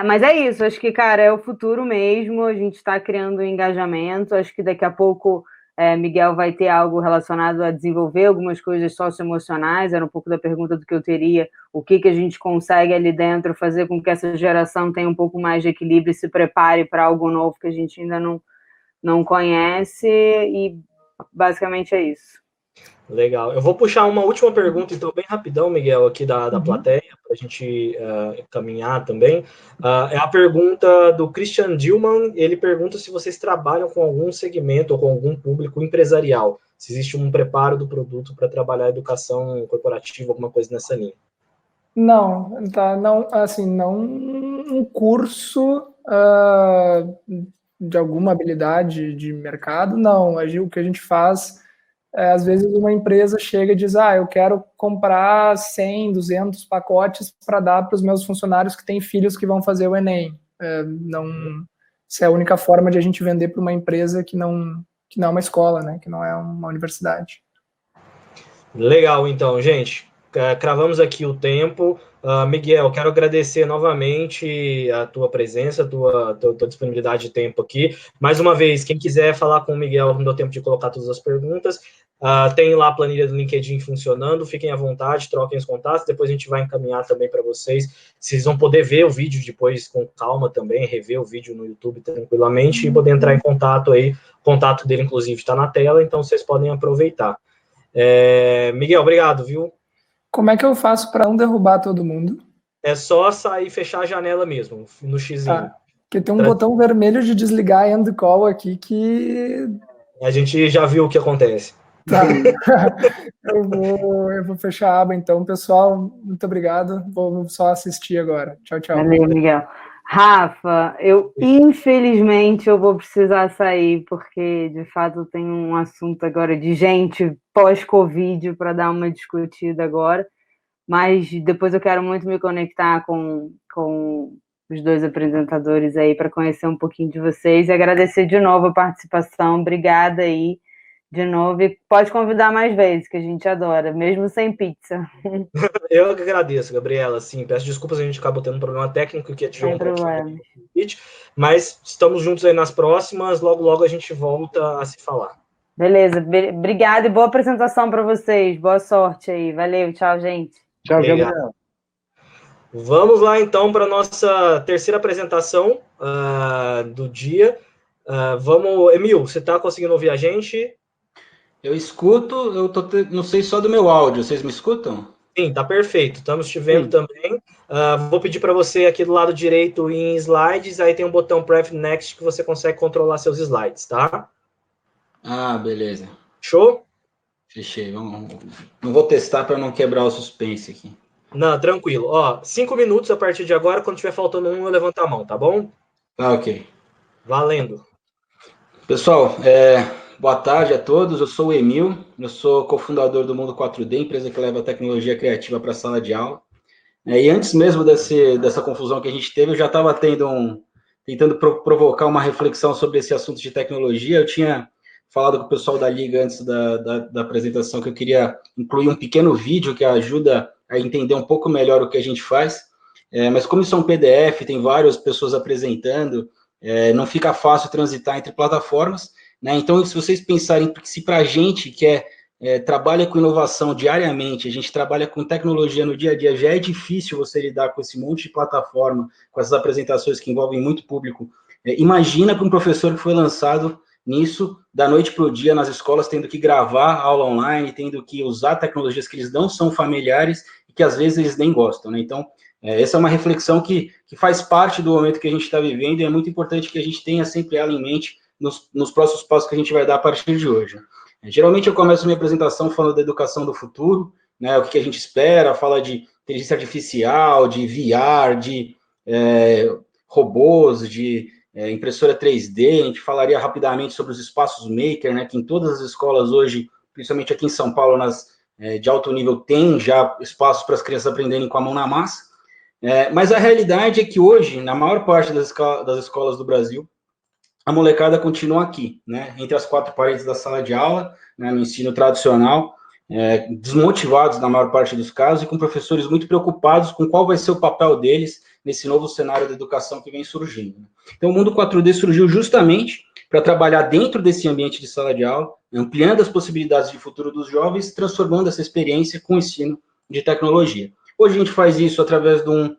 Mas é isso, acho que, cara, é o futuro mesmo, a gente está criando um engajamento, acho que daqui a pouco Miguel vai ter algo relacionado a desenvolver algumas coisas socioemocionais, era um pouco da pergunta do que eu teria, o que a gente consegue ali dentro fazer com que essa geração tenha um pouco mais de equilíbrio e se prepare para algo novo que a gente ainda não conhece, e basicamente é isso. Legal. Eu vou puxar uma última pergunta, então, bem rapidão, Miguel, aqui da plateia, para a gente caminhar também. É a pergunta do Christian Dillman. Ele pergunta se vocês trabalham com algum segmento ou com algum público empresarial. Se existe um preparo do produto para trabalhar a educação corporativa, alguma coisa nessa linha. Não, assim, não um curso de alguma habilidade de mercado, não. O que a gente faz às vezes uma empresa chega e diz, eu quero comprar 100, 200 pacotes para dar para os meus funcionários que têm filhos que vão fazer o Enem. Isso é a única forma de a gente vender para uma empresa que não é uma escola, né? Que não é uma universidade. Legal, então, gente. Cravamos aqui o tempo. Miguel, quero agradecer novamente a tua presença, a tua disponibilidade de tempo aqui. Mais uma vez, quem quiser falar com o Miguel, não deu tempo de colocar todas as perguntas. Tem lá a planilha do LinkedIn funcionando, fiquem à vontade, troquem os contatos, depois a gente vai encaminhar também para vocês. Vocês vão poder ver o vídeo depois com calma também, rever o vídeo no YouTube tranquilamente e poder entrar em contato aí. O contato dele, inclusive, está na tela, então vocês podem aproveitar. Miguel, obrigado, viu? Como é que eu faço para não derrubar todo mundo? É só sair e fechar a janela mesmo, no xizinho. Porque tem um botão vermelho de desligar end call aqui que... A gente já viu o que acontece. Tá. eu vou fechar a aba então. Pessoal, muito obrigado. Vou só assistir agora. Tchau, tchau. Valeu, Miguel. Rafa, infelizmente eu vou precisar sair, porque de fato tem um assunto agora de gente pós-Covid para dar uma discutida agora, mas depois eu quero muito me conectar com os 2 apresentadores aí para conhecer um pouquinho de vocês e agradecer de novo a participação. Obrigada aí de novo, e pode convidar mais vezes, que a gente adora, mesmo sem pizza. Eu que agradeço, Gabriela, sim, peço desculpas, a gente acabou tendo um problema técnico que ativou um pouquinho, mas estamos juntos aí nas próximas, logo a gente volta a se falar. Beleza, obrigada e boa apresentação para vocês, boa sorte aí, valeu, tchau, gente. Tchau, Gabriela. Vamos lá, então, para a nossa terceira apresentação do dia. Emil, você está conseguindo ouvir a gente? Eu escuto, não sei só do meu áudio, vocês me escutam? Sim, tá perfeito, estamos te vendo também. Vou pedir para você aqui do lado direito em slides, aí tem um botão Pref Next que você consegue controlar seus slides, tá? Beleza. Show? Fechei, não vou testar para não quebrar o suspense aqui. Não, tranquilo. Ó, 5 minutos a partir de agora, quando tiver faltando um, eu levanto a mão, tá bom? Tá, ok. Valendo. Pessoal, boa tarde a todos. Eu sou o Emil, eu sou cofundador do Mundo 4D, empresa que leva a tecnologia criativa para a sala de aula. E antes mesmo dessa confusão que a gente teve, eu já estava tentando provocar uma reflexão sobre esse assunto de tecnologia. Eu tinha falado com o pessoal da Liga antes da apresentação que eu queria incluir um pequeno vídeo que ajuda a entender um pouco melhor o que a gente faz. Mas como isso é um PDF, tem várias pessoas apresentando, não fica fácil transitar entre plataformas, né? Então, se vocês pensarem que se para a gente que trabalha com inovação diariamente, a gente trabalha com tecnologia no dia a dia, já é difícil você lidar com esse monte de plataforma, com essas apresentações que envolvem muito público. Imagina para um professor que foi lançado nisso, da noite para o dia, nas escolas, tendo que gravar aula online, tendo que usar tecnologias que eles não são familiares e que às vezes eles nem gostam, né? Então, essa é uma reflexão que faz parte do momento que a gente está vivendo e é muito importante que a gente tenha sempre ela em mente nos próximos passos que a gente vai dar a partir de hoje. Geralmente eu começo minha apresentação falando da educação do futuro, né, o que a gente espera, fala de inteligência artificial, de VR, de robôs, de impressora 3D, a gente falaria rapidamente sobre os espaços maker, né, que em todas as escolas hoje, principalmente aqui em São Paulo, de alto nível, tem já espaços para as crianças aprenderem com a mão na massa. Mas a realidade é que hoje, na maior parte das escolas do Brasil, a molecada continua aqui, né, entre as quatro paredes da sala de aula, né, no ensino tradicional, desmotivados na maior parte dos casos e com professores muito preocupados com qual vai ser o papel deles nesse novo cenário da educação que vem surgindo. Então, o Mundo 4D surgiu justamente para trabalhar dentro desse ambiente de sala de aula, ampliando as possibilidades de futuro dos jovens, transformando essa experiência com o ensino de tecnologia. Hoje a gente faz isso através de um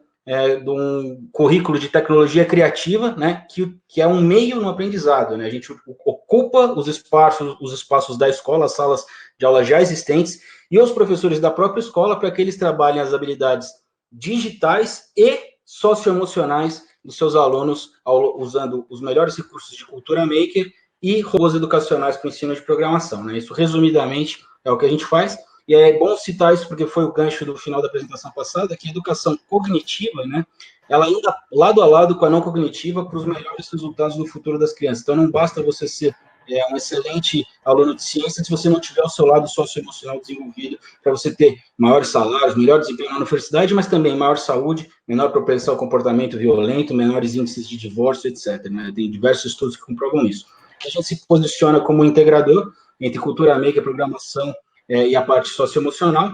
currículo de tecnologia criativa, né, que é um meio no aprendizado, né, a gente ocupa os espaços da escola, as salas de aula já existentes, e os professores da própria escola para que eles trabalhem as habilidades digitais e socioemocionais dos seus alunos, usando os melhores recursos de cultura maker e robôs educacionais para o ensino de programação, né, isso resumidamente é o que a gente faz. E é bom citar isso porque foi o gancho do final da apresentação passada, que a educação cognitiva, né, ela anda lado a lado com a não cognitiva para os melhores resultados no futuro das crianças. Então, não basta você ser um excelente aluno de ciência se você não tiver o seu lado socioemocional desenvolvido, para você ter maiores salários, melhor desempenho na universidade, mas também maior saúde, menor propensão ao comportamento violento, menores índices de divórcio, etc. Né? Tem diversos estudos que comprovam isso. A gente se posiciona como integrador entre cultura maker, programação, e a parte socioemocional,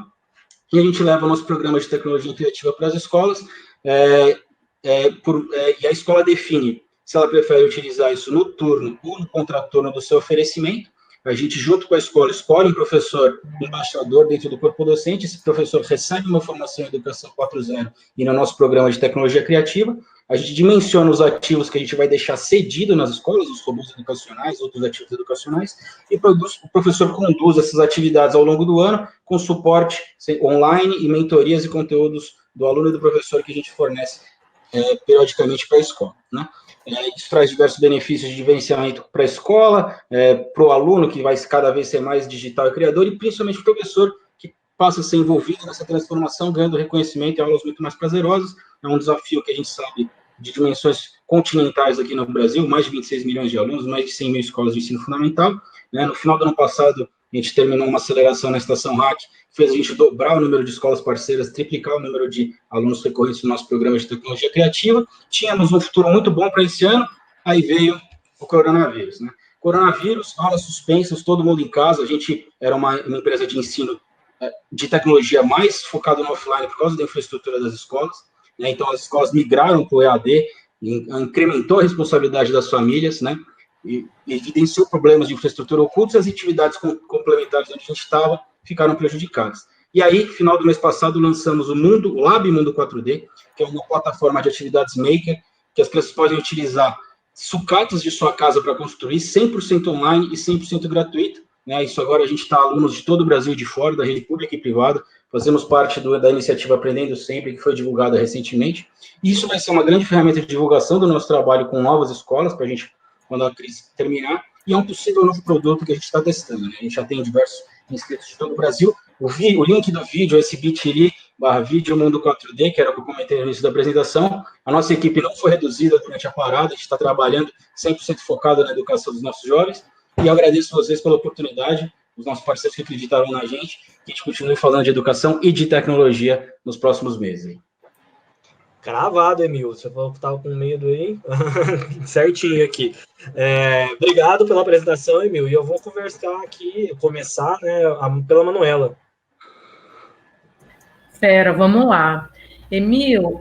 e a gente leva o nosso programa de tecnologia criativa para as escolas, e a escola define se ela prefere utilizar isso no turno ou no contraturno do seu oferecimento. A gente, junto com a escola, escolhe um professor embaixador dentro do corpo docente, esse professor recebe uma formação em Educação 4.0 e no nosso programa de tecnologia criativa, a gente dimensiona os ativos que a gente vai deixar cedido nas escolas, os robôs educacionais, outros ativos educacionais, e o professor conduz essas atividades ao longo do ano, com suporte online e mentorias e conteúdos do aluno e do professor que a gente fornece periodicamente para a escola, né? Isso traz diversos benefícios de gerenciamento para a escola, para o aluno, que vai cada vez ser mais digital e criador, e principalmente o professor, que passa a ser envolvido nessa transformação, ganhando reconhecimento e aulas muito mais prazerosas. É um desafio que a gente sabe de dimensões continentais aqui no Brasil, mais de 26 milhões de alunos, mais de 100 mil escolas de ensino fundamental, né? No final do ano passado, a gente terminou uma aceleração na Estação Hack, fez a gente dobrar o número de escolas parceiras, triplicar o número de alunos recorrentes no nosso programa de tecnologia criativa. Tínhamos um futuro muito bom para esse ano, aí veio o coronavírus, né? Coronavírus, aulas suspensas, todo mundo em casa. A gente era uma empresa de ensino de tecnologia mais focada no offline por causa da infraestrutura das escolas, né? Então as escolas migraram para o EAD, incrementou a responsabilidade das famílias, né? E evidenciou problemas de infraestrutura ocultos, e as atividades complementares onde a gente estava ficaram prejudicadas. E aí, final do mês passado, lançamos o Lab Mundo 4D, que é uma plataforma de atividades maker, que as crianças podem utilizar sucatas de sua casa para construir, 100% online e 100% gratuito, né? Isso agora a gente está alunos de todo o Brasil e de fora, da rede pública e privada, fazemos parte da iniciativa Aprendendo Sempre, que foi divulgada recentemente, e isso vai ser uma grande ferramenta de divulgação do nosso trabalho com novas escolas, para a gente, quando a crise terminar, e é um possível novo produto que a gente está testando, né? A gente já tem diversos inscritos de todo o Brasil. o link do vídeo, esse bit.ly/vídeo Mundo 4D, que era o que eu comentei no início da apresentação. A nossa equipe não foi reduzida durante a parada, a gente está trabalhando 100% focado na educação dos nossos jovens, e eu agradeço vocês pela oportunidade, os nossos parceiros que acreditaram na gente, que a gente continue falando de educação e de tecnologia nos próximos meses. Cravado, Emil. Você falou que estava com medo aí. Certinho aqui. Obrigado pela apresentação, Emil. E eu vou começar, né, pela Manuela. Vamos lá. Emil,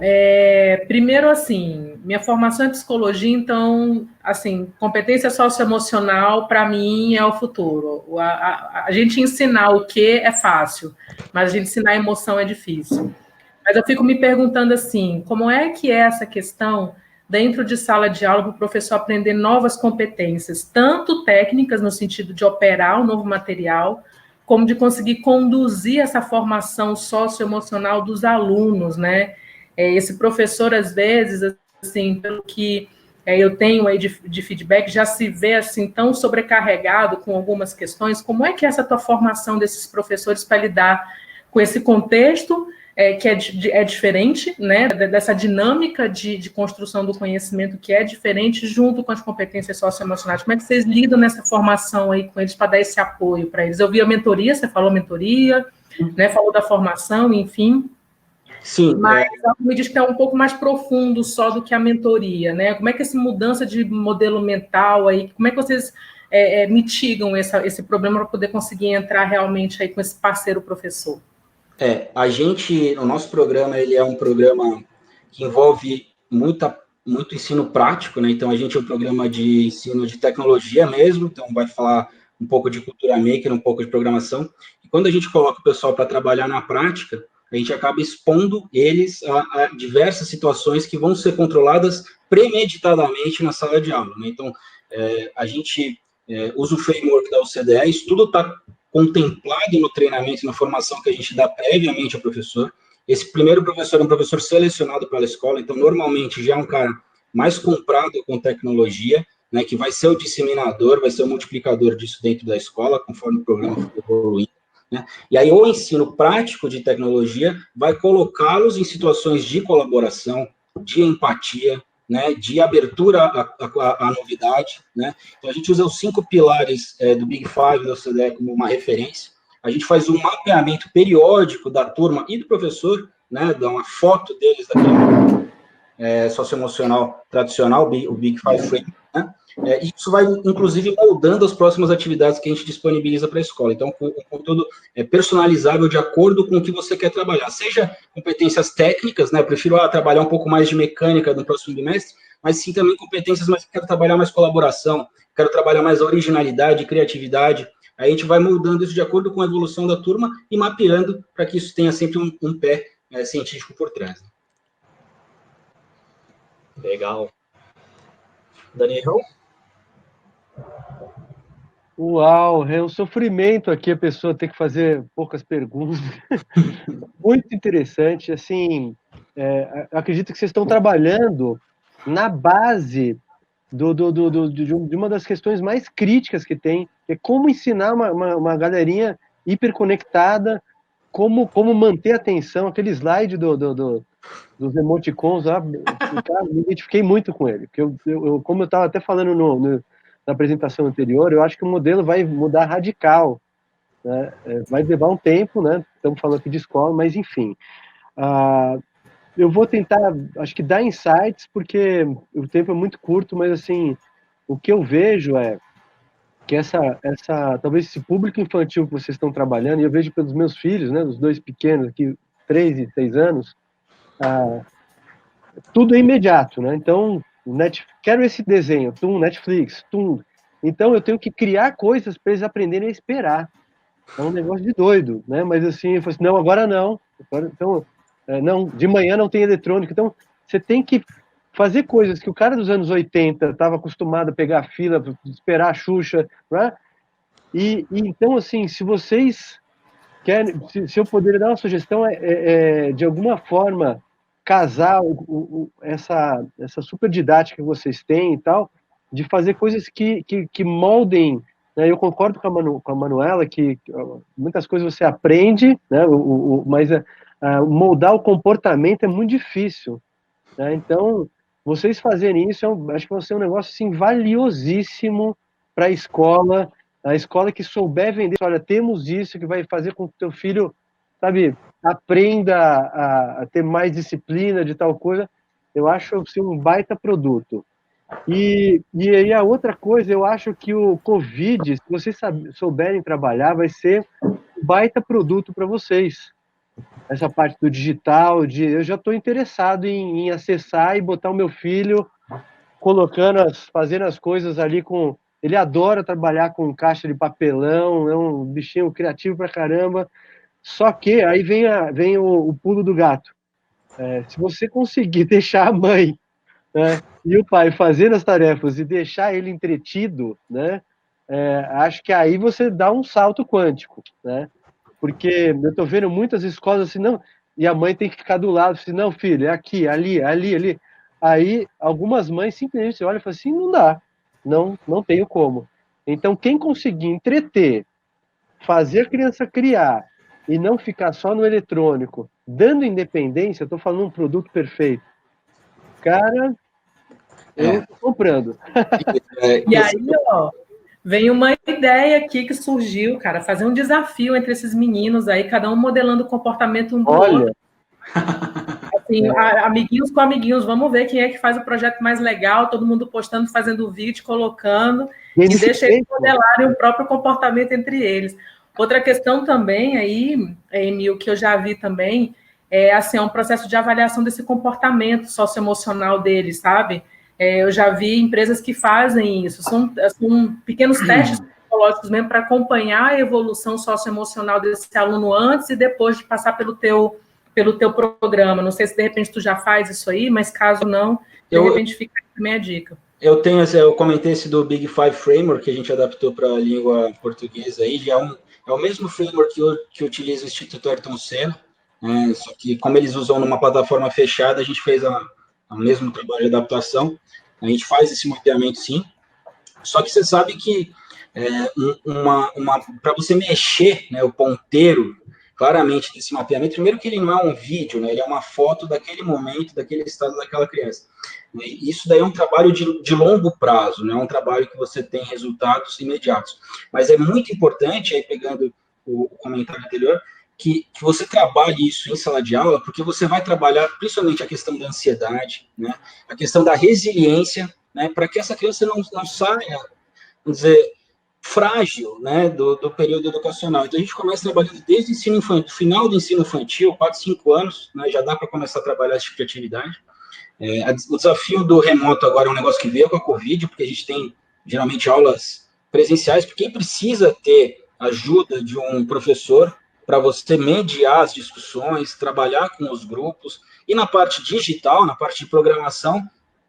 primeiro, assim, minha formação é psicologia, então, assim, competência socioemocional, para mim, é o futuro. A gente ensinar o que é fácil, mas a gente ensinar a emoção é difícil. Mas eu fico me perguntando assim, como é que é essa questão dentro de sala de aula para o professor aprender novas competências, tanto técnicas no sentido de operar o novo material, como de conseguir conduzir essa formação socioemocional dos alunos, né? Esse professor, às vezes, assim, pelo que eu tenho aí de feedback, já se vê assim tão sobrecarregado com algumas questões. Como é que é essa tua formação desses professores para lidar com esse contexto que é diferente, né, dessa dinâmica de construção do conhecimento que é diferente, junto com as competências socioemocionais? Como é que vocês lidam nessa formação aí com eles para dar esse apoio para eles? Eu vi a mentoria, você falou mentoria, né, falou da formação, enfim. Sim. Mas me diz que é um pouco mais profundo só do que a mentoria, né? Como é que essa mudança de modelo mental aí, como é que vocês mitigam esse problema para poder conseguir entrar realmente aí com esse parceiro professor? O nosso programa, ele é um programa que envolve muito ensino prático, né? Então, a gente é um programa de ensino de tecnologia mesmo, então vai falar um pouco de cultura maker, um pouco de programação. E quando a gente coloca o pessoal para trabalhar na prática, a gente acaba expondo eles a diversas situações que vão ser controladas premeditadamente na sala de aula, né? Então, a gente usa o framework da OCDE, isso tudo está contemplado no treinamento, na formação que a gente dá previamente ao professor. Esse primeiro professor é um professor selecionado pela escola, então, normalmente, já é um cara mais comprado com tecnologia, né, que vai ser o disseminador, vai ser o multiplicador disso dentro da escola, conforme o programa for evoluindo, né? E aí, o ensino prático de tecnologia vai colocá-los em situações de colaboração, de empatia, né, de abertura à novidade, né? Então, a gente usa os 5 pilares do Big Five da OCDE como uma referência. A gente faz um mapeamento periódico da turma e do professor, né, dá uma foto deles daquele socioemocional tradicional, o Big Five Frame, né? Isso vai, inclusive, moldando as próximas atividades que a gente disponibiliza para a escola. Então, o conteúdo é personalizável de acordo com o que você quer trabalhar. Seja competências técnicas, né? Eu prefiro trabalhar um pouco mais de mecânica no próximo bimestre, mas sim também competências, mas quero trabalhar mais colaboração, quero trabalhar mais originalidade, criatividade. Aí a gente vai moldando isso de acordo com a evolução da turma e mapeando para que isso tenha sempre um pé científico por trás. Legal. Daniel? Uau, é um sofrimento aqui a pessoa ter que fazer poucas perguntas. Muito interessante, assim, acredito que vocês estão trabalhando na base de uma das questões mais críticas que tem, que é como ensinar uma galerinha hiperconectada, como manter a atenção, aquele slide dos emoticons lá, cara, me identifiquei muito com ele, porque como eu estava até falando na apresentação anterior, eu acho que o modelo vai mudar radical, né? Vai levar um tempo, né? Estamos falando aqui de escola, mas enfim. Eu vou tentar, acho que dar insights, porque o tempo é muito curto, mas assim, o que eu vejo é que talvez esse público infantil que vocês estão trabalhando, e eu vejo pelos meus filhos, né, os 2 pequenos aqui, 3 e 6 anos, tudo é imediato, né? Então, quero esse desenho, Netflix, então eu tenho que criar coisas para eles aprenderem a esperar. É um negócio de doido, né? Mas assim, eu falei assim, não, agora não. Então, não, de manhã não tem eletrônico. Então, você tem que fazer coisas que o cara dos anos 80 estava acostumado a pegar a fila, esperar a Xuxa, né? E então, assim, se vocês querem, se eu poderia dar uma sugestão, de alguma forma casar essa super didática que vocês têm e tal, de fazer coisas que moldem né? Eu concordo com a Manuela que muitas coisas você aprende, né? Mas moldar o comportamento é muito difícil, né? Então, vocês fazerem isso, acho que vai ser um negócio assim, valiosíssimo para a escola que souber vender, olha, temos isso que vai fazer com que o teu filho, sabe, aprenda a ter mais disciplina de tal coisa. Eu acho assim, um baita produto. E aí a outra coisa, eu acho que o Covid, se vocês souberem trabalhar, vai ser um baita produto para vocês. Essa parte do digital, eu já estou interessado em acessar e botar o meu filho fazendo as coisas ali com... Ele adora trabalhar com caixa de papelão, é um bichinho criativo pra caramba. Só que aí vem o pulo do gato. Se você conseguir deixar a mãe, né, e o pai fazendo as tarefas e deixar ele entretido, né, acho que aí você dá um salto quântico, né? Porque eu estou vendo muitas escolas assim, não, e a mãe tem que ficar do lado, assim, não, filho, é aqui, ali, ali, ali. Aí, algumas mães simplesmente olham e falam assim, não dá, não tenho como. Então, quem conseguir entreter, fazer a criança criar, e não ficar só no eletrônico, dando independência, eu estou falando um produto perfeito. Cara, eu estou comprando. E aí, ó, vem uma ideia aqui que surgiu, cara, fazer um desafio entre esses meninos aí, cada um modelando o comportamento um do outro. Assim, amiguinhos com amiguinhos, vamos ver quem é que faz o projeto mais legal, todo mundo postando, fazendo vídeo, colocando, e deixa eles modelarem o próprio comportamento entre eles. Outra questão também aí, Emil, que eu já vi também, assim, um processo de avaliação desse comportamento socioemocional deles, sabe? Eu já vi empresas que fazem isso, são pequenos testes psicológicos mesmo para acompanhar a evolução socioemocional desse aluno antes e depois de passar pelo teu programa. Não sei se de repente tu já faz isso aí, mas caso não, de repente fica também a dica. Eu comentei esse do Big Five Framework que a gente adaptou para a língua portuguesa aí, já é o mesmo framework que utiliza o Instituto Ayrton Senna, só que como eles usam numa plataforma fechada, a gente fez o mesmo trabalho de adaptação. A gente faz esse mapeamento sim, só que você sabe que para você mexer, né, o ponteiro claramente desse mapeamento, primeiro que ele não é um vídeo, né, ele é uma foto daquele momento, daquele estado daquela criança. E isso daí é um trabalho de longo prazo, não é um trabalho que você tem resultados imediatos. Mas é muito importante, aí pegando o comentário anterior, que você trabalhe isso em sala de aula, porque você vai trabalhar principalmente a questão da ansiedade, né, a questão da resiliência, né, para que essa criança não saia, vamos dizer, frágil, né, do período educacional. Então, a gente começa trabalhando desde o ensino infantil, final do ensino infantil, 4, 5 anos, né, já dá para começar a trabalhar esse tipo de atividade. O desafio do remoto agora é um negócio que veio com a Covid, porque a gente tem, geralmente, aulas presenciais, porque quem precisa ter ajuda de um professor para você mediar as discussões, trabalhar com os grupos, e na parte digital, na parte de programação,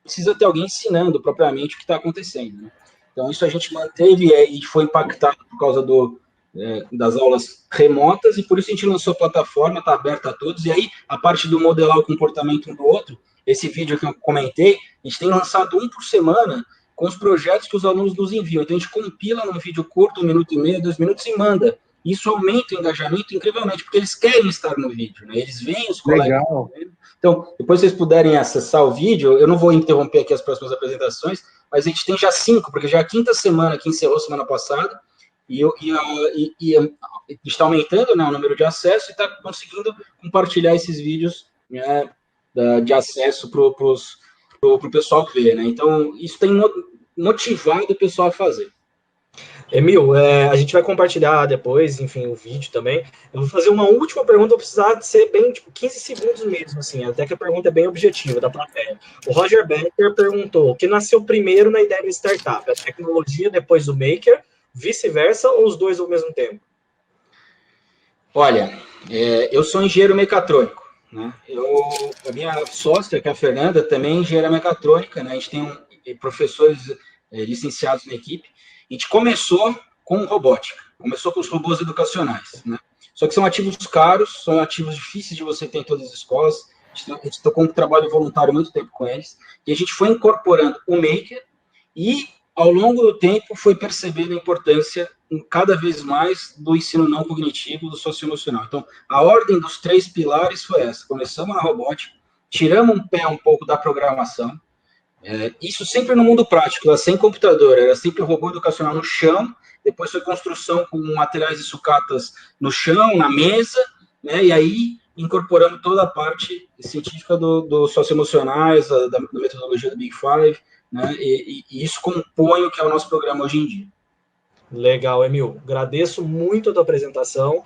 precisa ter alguém ensinando propriamente o que está acontecendo, né? Então, isso a gente manteve e foi impactado por causa das aulas remotas, e por isso a gente lançou a plataforma, está aberta a todos, e aí a parte do modelar o comportamento um do outro, esse vídeo que eu comentei, a gente tem lançado um por semana com os projetos que os alunos nos enviam. Então, a gente compila num vídeo curto, 1 minuto e meio, 2 minutos, e manda. Isso aumenta o engajamento incrivelmente, porque eles querem estar no vídeo, né? Eles veem os colegas. Legal. Então, depois vocês puderem acessar o vídeo, eu não vou interromper aqui as próximas apresentações, mas a gente tem já 5, porque já é a 5ª semana que encerrou semana passada, e está aumentando, né, o número de acesso e está conseguindo compartilhar esses vídeos, né, de acesso para o pessoal que vê, né? Então, isso tem motivado o pessoal a fazer. Emil, a gente vai compartilhar depois, enfim, o vídeo também. Eu vou fazer uma última pergunta, vou precisar de ser bem, 15 segundos mesmo, assim, até que a pergunta é bem objetiva da plateia. O Roger Becker perguntou, o que nasceu primeiro na ideia de startup? A tecnologia, depois o maker, vice-versa, ou os dois ao mesmo tempo? Olha, eu sou engenheiro mecatrônico, né? A minha sócia, que é a Fernanda, também é engenheira mecatrônica, né? A gente tem professores licenciados na equipe. A gente começou com robótica, começou com os robôs educacionais, né? Só que são ativos caros, são ativos difíceis de você ter em todas as escolas. A gente tocou um trabalho voluntário muito tempo com eles, e a gente foi incorporando o Maker e ao longo do tempo, foi percebendo a importância cada vez mais do ensino não cognitivo, do socioemocional. Então, a ordem dos 3 pilares foi essa. Começamos na robótica, tiramos um pé um pouco da programação, isso sempre no mundo prático, sem computador, era sempre robô educacional no chão, depois foi construção com materiais e sucatas no chão, na mesa, né, e aí incorporamos toda a parte científica do socioemocionais, da metodologia do Big Five, né, e isso compõe o que é o nosso programa hoje em dia. Legal, Emil. Agradeço muito a tua apresentação.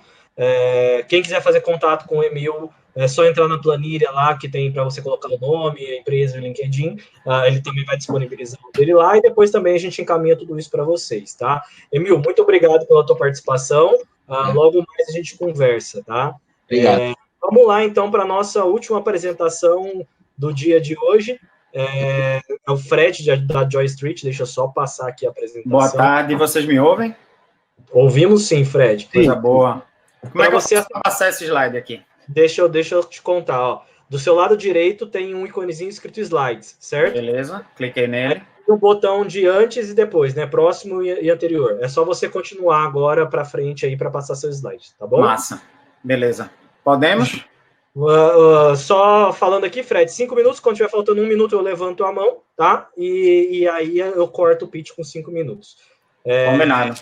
Quem quiser fazer contato com o Emil, é só entrar na planilha lá que tem para você colocar o nome, a empresa e o LinkedIn. Ele também vai disponibilizar o dele lá e depois também a gente encaminha tudo isso para vocês, tá? Emil, muito obrigado pela tua participação. Logo mais a gente conversa, tá? Obrigado. Vamos lá, então, para a nossa última apresentação do dia de hoje. É o Fred, da Joy Street. Deixa eu só passar aqui a apresentação. Boa tarde, vocês me ouvem? Ouvimos sim, Fred. Coisa boa. Como é que você eu posso passar esse slide aqui? Deixa eu te contar, ó. Do seu lado direito tem um iconezinho escrito Slides, certo? Beleza, cliquei nele. Tem um botão de antes e depois, né? Próximo e anterior. É só você continuar agora para frente aí para passar seu slide, tá bom? Massa. Beleza. Podemos? Só falando aqui, Fred, 5 minutos, quando tiver faltando 1 minuto eu levanto a mão, tá? E aí eu corto o pitch com 5 minutos. Combinado.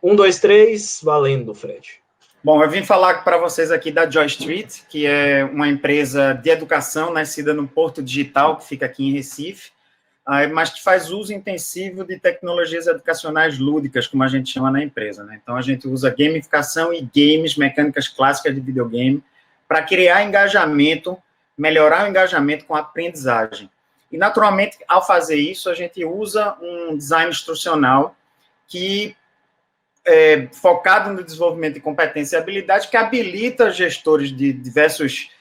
1, 2, 3, valendo, Fred. Bom, eu vim falar para vocês aqui da Joy Street, que é uma empresa de educação nascida no Porto Digital, que fica aqui em Recife, mas que faz uso intensivo de tecnologias educacionais lúdicas, como a gente chama na empresa, né? Então, a gente usa gamificação e games, mecânicas clássicas de videogame, para criar engajamento, melhorar o engajamento com a aprendizagem. E, naturalmente, ao fazer isso, a gente usa um design instrucional que focado no desenvolvimento de competência e habilidade, que habilita gestores de diversos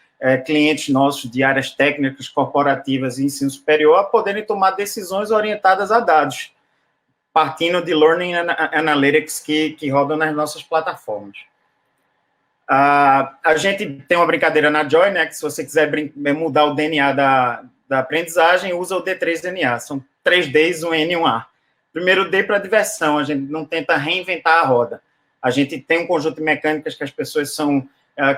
clientes nossos de áreas técnicas, corporativas e ensino superior a poderem tomar decisões orientadas a dados, partindo de Learning Analytics que rodam nas nossas plataformas. A gente tem uma brincadeira na Joy, né, que se você quiser mudar o DNA da aprendizagem, usa o D3DNA, são 3 Ds, um N e um A. Primeiro D para diversão, a gente não tenta reinventar a roda. A gente tem um conjunto de mecânicas que as pessoas são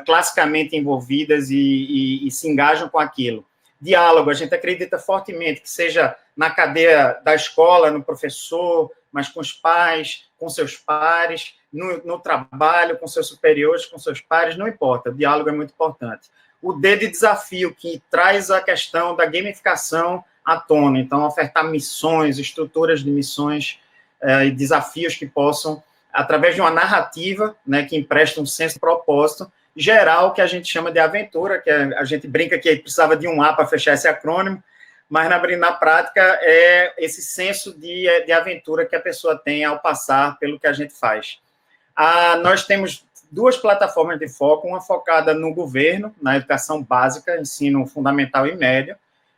classicamente envolvidas e se engajam com aquilo. Diálogo, a gente acredita fortemente que seja na cadeia da escola, no professor, mas com os pais, com seus pares, no trabalho, com seus superiores, com seus pares, não importa, o diálogo é muito importante. O D de desafio, que traz a questão da gamificação à tona, então ofertar missões, estruturas de missões e desafios que possam, através de uma narrativa, né, que empresta um senso de propósito, gerar o que a gente chama de aventura, que a gente brinca que precisava de um A para fechar esse acrônimo, mas na prática é esse senso de aventura que a pessoa tem ao passar pelo que a gente faz. Nós temos 2 plataformas de foco, uma focada no governo, na educação básica, ensino fundamental e médio,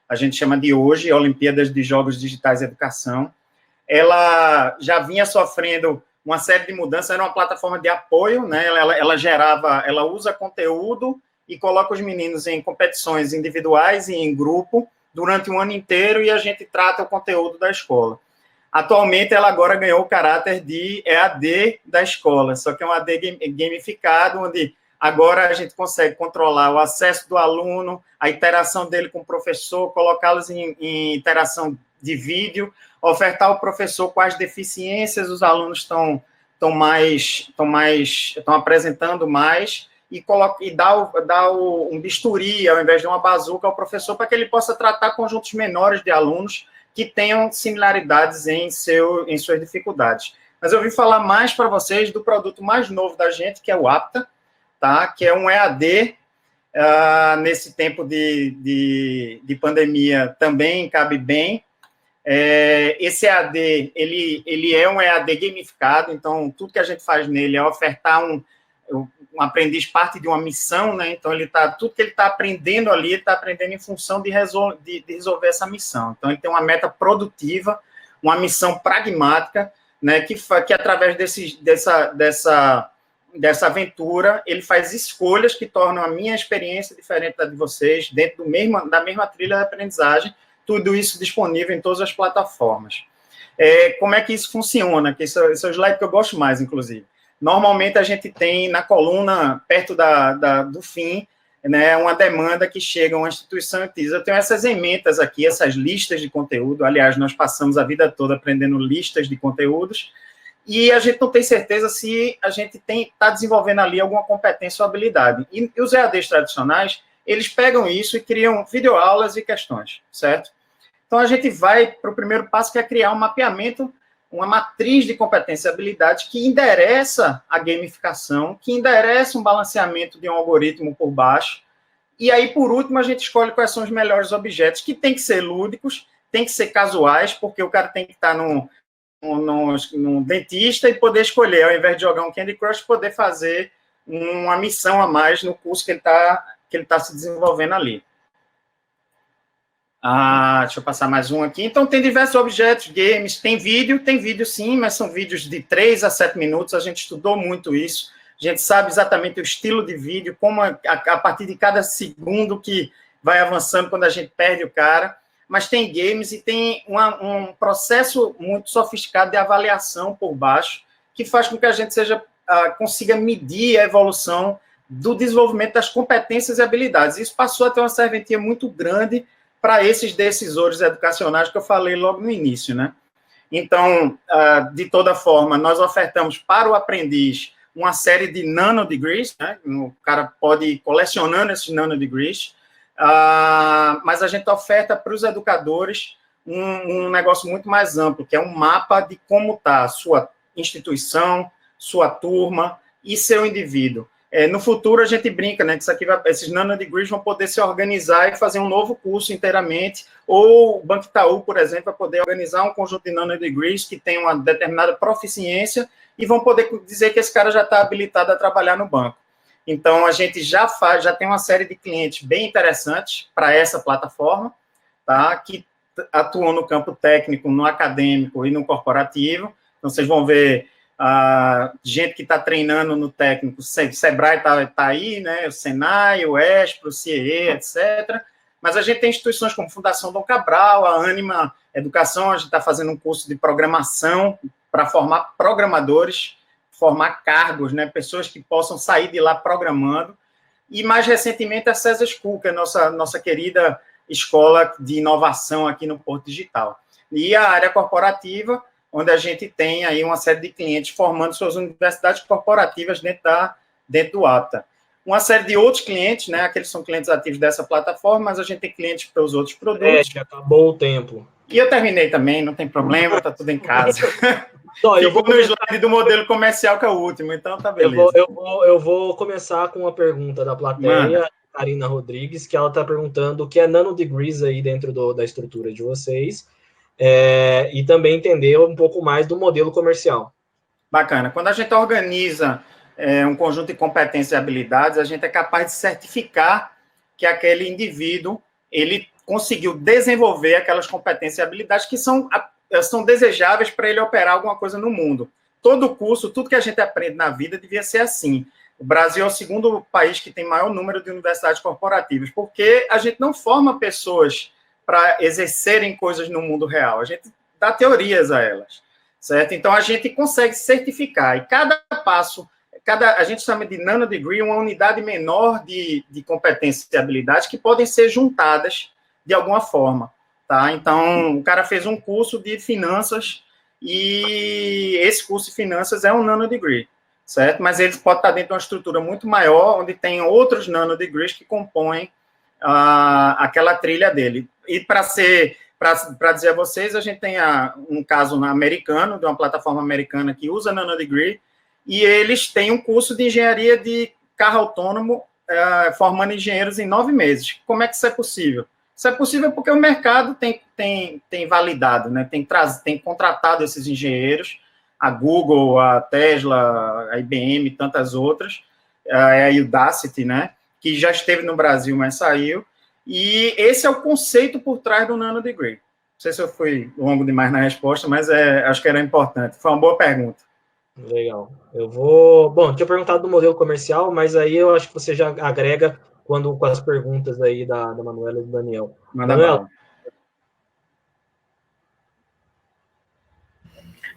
a gente chama de hoje Olimpíadas de Jogos Digitais e Educação. Ela já vinha sofrendo uma série de mudanças, era uma plataforma de apoio, né? Ela usa conteúdo e coloca os meninos em competições individuais e em grupo durante um ano inteiro e a gente trata o conteúdo da escola. Atualmente, ela agora ganhou o caráter de EAD da escola, só que é um AD gamificado, onde agora a gente consegue controlar o acesso do aluno, a interação dele com o professor, colocá-los em interação de vídeo, ofertar ao professor quais deficiências os alunos estão apresentando mais e dar um bisturi, ao invés de uma bazuca, ao professor, para que ele possa tratar conjuntos menores de alunos que tenham similaridades em suas dificuldades. Mas eu vim falar mais para vocês do produto mais novo da gente, que é o Apta, tá? Que é um EAD, nesse tempo de pandemia, também cabe bem. Esse EAD, ele é um EAD gamificado, então tudo que a gente faz nele é ofertar um aprendiz parte de uma missão, né? Então tudo que ele está aprendendo ali, ele está aprendendo em função de resolver essa missão. Então ele tem uma meta produtiva, uma missão pragmática, né? Que através dessa aventura, ele faz escolhas que tornam a minha experiência diferente da de vocês, dentro da mesma trilha de aprendizagem, tudo isso disponível em todas as plataformas. Como é que isso funciona? Que esse é o slide que eu gosto mais, inclusive. Normalmente, a gente tem na coluna, perto do fim, né, uma demanda que chega a uma instituição e diz, eu tenho essas ementas aqui, essas listas de conteúdo, aliás, nós passamos a vida toda aprendendo listas de conteúdos, e a gente não tem certeza se a gente está desenvolvendo ali alguma competência ou habilidade. E os EADs tradicionais, eles pegam isso e criam videoaulas e questões, certo? Então, a gente vai para o primeiro passo, que é criar um mapeamento, uma matriz de competência e habilidade que endereça a gamificação, que endereça um balanceamento de um algoritmo por baixo. E aí, por último, a gente escolhe quais são os melhores objetos, que tem que ser lúdicos, tem que ser casuais, porque o cara tem que estar num dentista e poder escolher, ao invés de jogar um Candy Crush, poder fazer uma missão a mais no curso que ele tá se desenvolvendo ali. Deixa eu passar mais um aqui. Então, tem diversos objetos, games, tem vídeo sim, mas são vídeos de 3 a 7 minutos, a gente estudou muito isso, a gente sabe exatamente o estilo de vídeo, como a partir de cada segundo que vai avançando, quando a gente perde o cara, mas tem games e tem um processo muito sofisticado de avaliação por baixo, que faz com que a gente consiga medir a evolução do desenvolvimento das competências e habilidades. Isso passou a ter uma serventia muito grande para esses decisores educacionais que eu falei logo no início, né? Então, de toda forma, nós ofertamos para o aprendiz uma série de nanodegrees, né? O cara pode ir colecionando esses nanodegrees, mas a gente oferta para os educadores um negócio muito mais amplo, que é um mapa de como está a sua instituição, sua turma e seu indivíduo. No futuro, a gente brinca, né, que esses nanodegrees vão poder se organizar e fazer um novo curso inteiramente, ou o Banco Itaú, por exemplo, vai poder organizar um conjunto de nanodegrees que tem uma determinada proficiência e vão poder dizer que esse cara já está habilitado a trabalhar no banco. Então, a gente já tem uma série de clientes bem interessantes para essa plataforma, tá, que atuam no campo técnico, no acadêmico e no corporativo. Então, vocês vão ver gente que está treinando no técnico, o Sebrae está aí, né, o Senai, o ESPRO, o CIE, etc. Mas a gente tem instituições como Fundação Dom Cabral, a Anima Educação, a gente está fazendo um curso de programação para formar programadores, formar cargos, né, pessoas que possam sair de lá programando. E, mais recentemente, a César School, que é a nossa querida escola de inovação aqui no Porto Digital. E a área corporativa, onde a gente tem aí uma série de clientes formando suas universidades corporativas dentro do ATA. Uma série de outros clientes, né, aqueles são clientes ativos dessa plataforma, mas a gente tem clientes para os outros produtos. Já acabou o tempo. E eu terminei também, não tem problema, tá tudo em casa. Eu vou no slide do modelo comercial, que é o último, então tá beleza. Eu vou começar com uma pergunta da plateia, Karina Rodrigues, que ela está perguntando o que é nanodegrees aí dentro da estrutura de vocês, e também entender um pouco mais do modelo comercial. Bacana. Quando a gente organiza um conjunto de competências e habilidades, a gente é capaz de certificar que aquele indivíduo ele conseguiu desenvolver aquelas competências e habilidades que são desejáveis para ele operar alguma coisa no mundo. Todo curso, tudo que a gente aprende na vida devia ser assim. O Brasil é o segundo país que tem maior número de universidades corporativas, porque a gente não forma pessoas para exercerem coisas no mundo real, a gente dá teorias a elas, certo? Então, a gente consegue certificar, e cada passo, a gente chama de nanodegree, uma unidade menor de competências e habilidades que podem ser juntadas de alguma forma, tá? Então, o cara fez um curso de finanças, e esse curso de finanças é um nanodegree, certo? Mas ele pode estar dentro de uma estrutura muito maior, onde tem outros nanodegrees que compõem aquela trilha dele. E para dizer a vocês, a gente tem um caso americano, de uma plataforma americana que usa nanodegree, e eles têm um curso de engenharia de carro autônomo, formando engenheiros em 9 meses. Como é que isso é possível? Isso é possível porque o mercado tem validado, né? Tem contratado esses engenheiros, a Google, a Tesla, a IBM, tantas outras, a Udacity, né? Que já esteve no Brasil, mas saiu. E esse é o conceito por trás do nanodegree. Não sei se eu fui longo demais na resposta, mas acho que era importante. Foi uma boa pergunta. Legal. Tinha perguntado do modelo comercial, mas aí eu acho que você já agrega com as perguntas aí da Manuela e do Daniel. Manuela.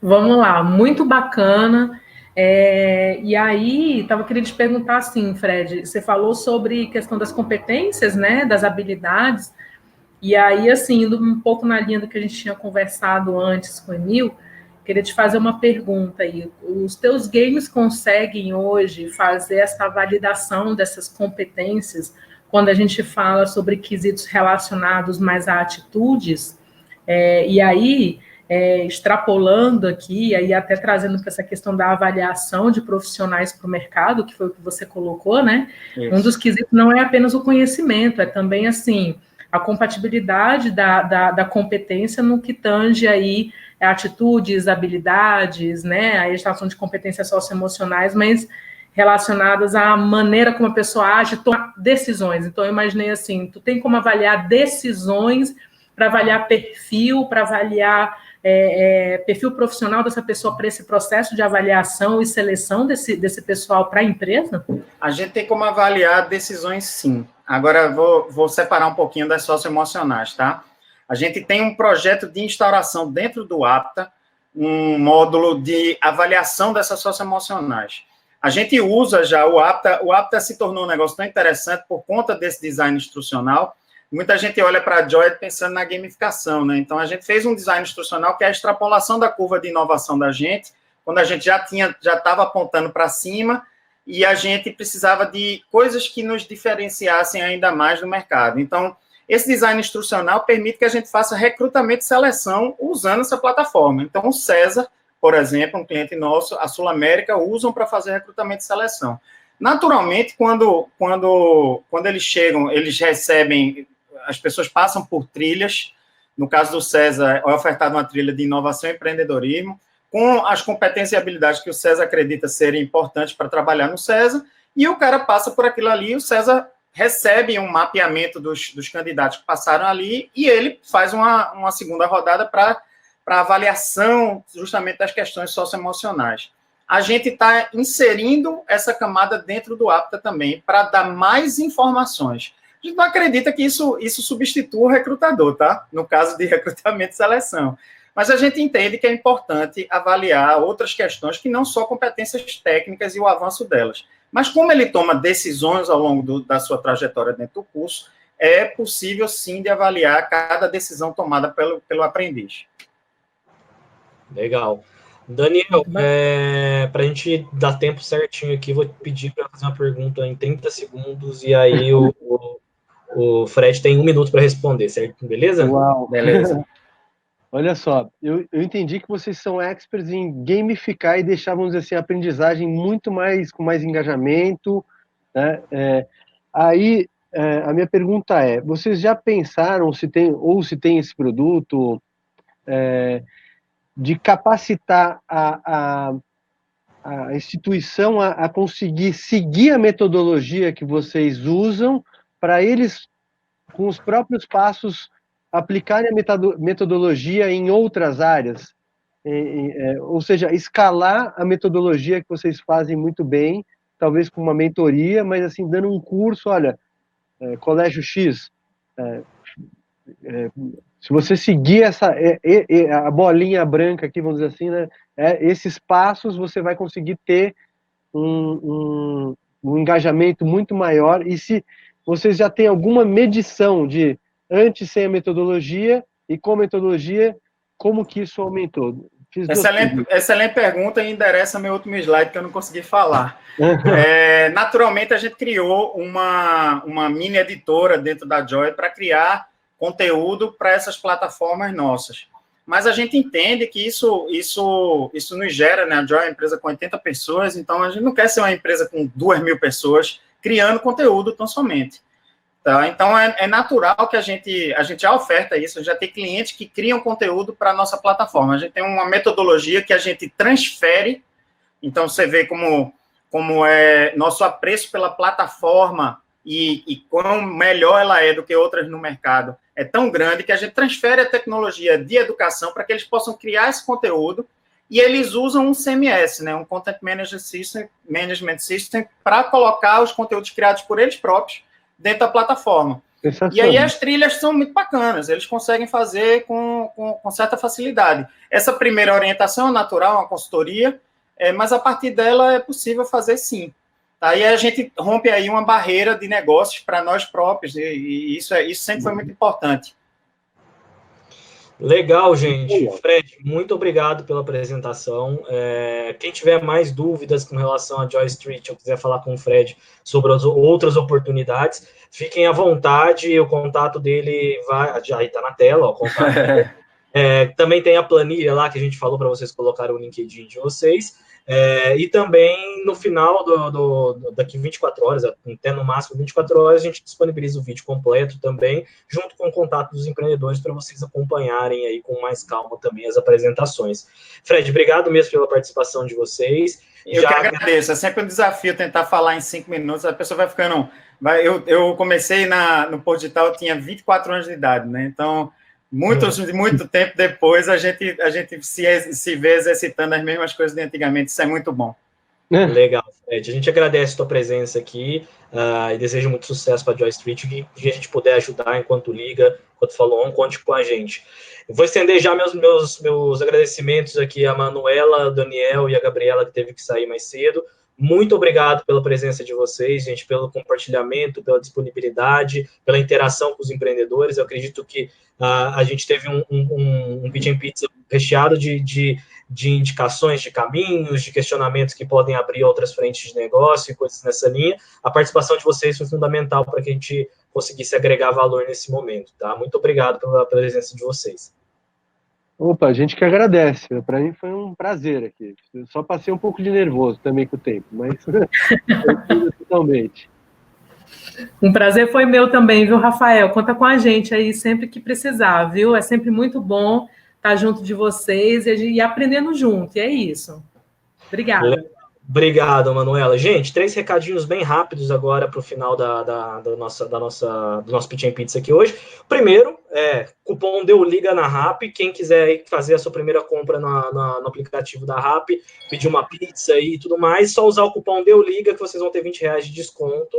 Vamos lá, muito bacana. E aí, estava querendo te perguntar assim, Fred, você falou sobre questão das competências, né, das habilidades, e aí, assim, indo um pouco na linha do que a gente tinha conversado antes com o Emil, queria te fazer uma pergunta aí. Os teus games conseguem hoje fazer essa validação dessas competências quando a gente fala sobre quesitos relacionados mais a atitudes? E aí, extrapolando aqui, aí até trazendo para essa questão da avaliação de profissionais para o mercado, que foi o que você colocou, né? Isso. Um dos quesitos não é apenas o conhecimento, é também, assim, a compatibilidade da competência no que tange aí atitudes, habilidades, né? Aí a gente está falando de competências socioemocionais, mas relacionadas à maneira como a pessoa age, toma decisões. Então, eu imaginei assim, tu tem como avaliar decisões para avaliar perfil, para avaliar perfil profissional dessa pessoa para esse processo de avaliação e seleção desse pessoal para a empresa? A gente tem como avaliar decisões, sim. Agora, vou separar um pouquinho das socioemocionais, tá? A gente tem um projeto de instauração dentro do APTA, um módulo de avaliação dessas socioemocionais. A gente usa já o APTA se tornou um negócio tão interessante por conta desse design instrucional. Muita gente olha para a Joy pensando na gamificação, né? Então, a gente fez um design instrucional que é a extrapolação da curva de inovação da gente, quando a gente já estava apontando para cima e a gente precisava de coisas que nos diferenciassem ainda mais do mercado. Então, esse design instrucional permite que a gente faça recrutamento e seleção usando essa plataforma. Então, o César, por exemplo, um cliente nosso, a Sul América, usam para fazer recrutamento e seleção. Naturalmente, quando eles chegam, eles recebem, as pessoas passam por trilhas. No caso do César, é ofertada uma trilha de inovação e empreendedorismo, com as competências e habilidades que o César acredita serem importantes para trabalhar no César, e o cara passa por aquilo ali, o César recebe um mapeamento dos candidatos que passaram ali, e ele faz uma segunda rodada para avaliação justamente das questões socioemocionais. A gente está inserindo essa camada dentro do APTA também, para dar mais informações. A gente não acredita que isso substitua o recrutador, tá? No caso de recrutamento e seleção. Mas a gente entende que é importante avaliar outras questões que não só competências técnicas e o avanço delas. Mas como ele toma decisões ao longo da sua trajetória dentro do curso, é possível, sim, de avaliar cada decisão tomada pelo aprendiz. Legal. Daniel, para a gente dar tempo certinho aqui, vou pedir para fazer uma pergunta em 30 segundos, e aí o Fred tem 1 minuto para responder, certo? Beleza? Uau! Beleza. Olha só, eu entendi que vocês são experts em gamificar e deixar, vamos dizer assim, a aprendizagem muito mais, com mais engajamento, né? A minha pergunta é, vocês já pensaram se tem esse produto de capacitar a instituição a conseguir seguir a metodologia que vocês usam para eles, com os próprios passos, aplicarem a metodologia em outras áreas? Ou seja, escalar a metodologia que vocês fazem muito bem, talvez com uma mentoria, mas assim, dando um curso, olha, Colégio X, se você seguir a bolinha branca aqui, vamos dizer assim, né, esses passos, você vai conseguir ter um engajamento muito maior. E se vocês já têm alguma medição de antes sem a metodologia e com a metodologia, como que isso aumentou? Excelente pergunta, e endereça meu último slide que eu não consegui falar. Naturalmente, a gente criou uma mini editora dentro da Joy para criar conteúdo para essas plataformas nossas. Mas a gente entende que isso nos gera, né? A Joy é uma empresa com 80 pessoas, então a gente não quer ser uma empresa com 2.000 pessoas criando conteúdo tão somente. Tá? Então, é natural que a gente já oferta isso, já tem clientes que criam conteúdo para a nossa plataforma. A gente tem uma metodologia que a gente transfere, então você vê como é nosso apreço pela plataforma e quão melhor ela é do que outras no mercado. É tão grande que a gente transfere a tecnologia de educação para que eles possam criar esse conteúdo, e eles usam um CMS, né, um Content Management System, para colocar os conteúdos criados por eles próprios dentro da plataforma. E aí as trilhas são muito bacanas, eles conseguem fazer com certa facilidade. Essa primeira orientação é natural, uma consultoria, mas a partir dela é possível fazer sim. Aí a gente rompe aí uma barreira de negócios para nós próprios, e isso sempre foi muito importante. Legal, gente. Fred, muito obrigado pela apresentação. Quem tiver mais dúvidas com relação a Joy Street, ou quiser falar com o Fred sobre as outras oportunidades, fiquem à vontade. O contato dele já está na tela, ó, o contato. Também tem a planilha lá que a gente falou para vocês colocarem o LinkedIn de vocês. E também no final daqui 24 horas, até no máximo 24 horas, a gente disponibiliza o vídeo completo também, junto com o contato dos empreendedores, para vocês acompanharem aí com mais calma também as apresentações. Fred, obrigado mesmo pela participação de vocês. Eu que agradeço, é sempre um desafio tentar falar em 5 minutos, a pessoa vai ficando... Eu comecei no Porto Digital, eu tinha 24 anos de idade, né? Então... Muito tempo depois, a gente se vê exercitando as mesmas coisas de antigamente. Isso é muito bom. Legal, Fred. A gente agradece a tua presença aqui e deseja muito sucesso para a Joy Street. Que a gente puder ajudar enquanto liga, enquanto falou, conte com a gente. Eu vou estender já meus agradecimentos aqui a Manuela, a Daniel e a Gabriela, que teve que sair mais cedo. Muito obrigado pela presença de vocês, gente, pelo compartilhamento, pela disponibilidade, pela interação com os empreendedores. Eu acredito que a gente teve um Pitch and Pizza recheado de indicações de caminhos, de questionamentos que podem abrir outras frentes de negócio e coisas nessa linha. A participação de vocês foi fundamental para que a gente conseguisse agregar valor nesse momento, tá? Muito obrigado pela presença de vocês. Opa, a gente que agradece. Para mim foi um prazer aqui. Eu só passei um pouco de nervoso também com o tempo, mas totalmente. Um prazer foi meu também, viu, Rafael? Conta com a gente aí sempre que precisar, viu? É sempre muito bom estar junto de vocês e aprendendo junto, e é isso. Obrigada. Obrigado, Manuela. Gente, 3 recadinhos bem rápidos agora para o final do nosso Pitch and Pizza aqui hoje. Primeiro, cupom Deu Liga na Rappi. Quem quiser fazer a sua primeira compra no aplicativo da Rappi, pedir uma pizza e tudo mais, só usar o cupom Deu Liga que vocês vão ter R$20 de desconto.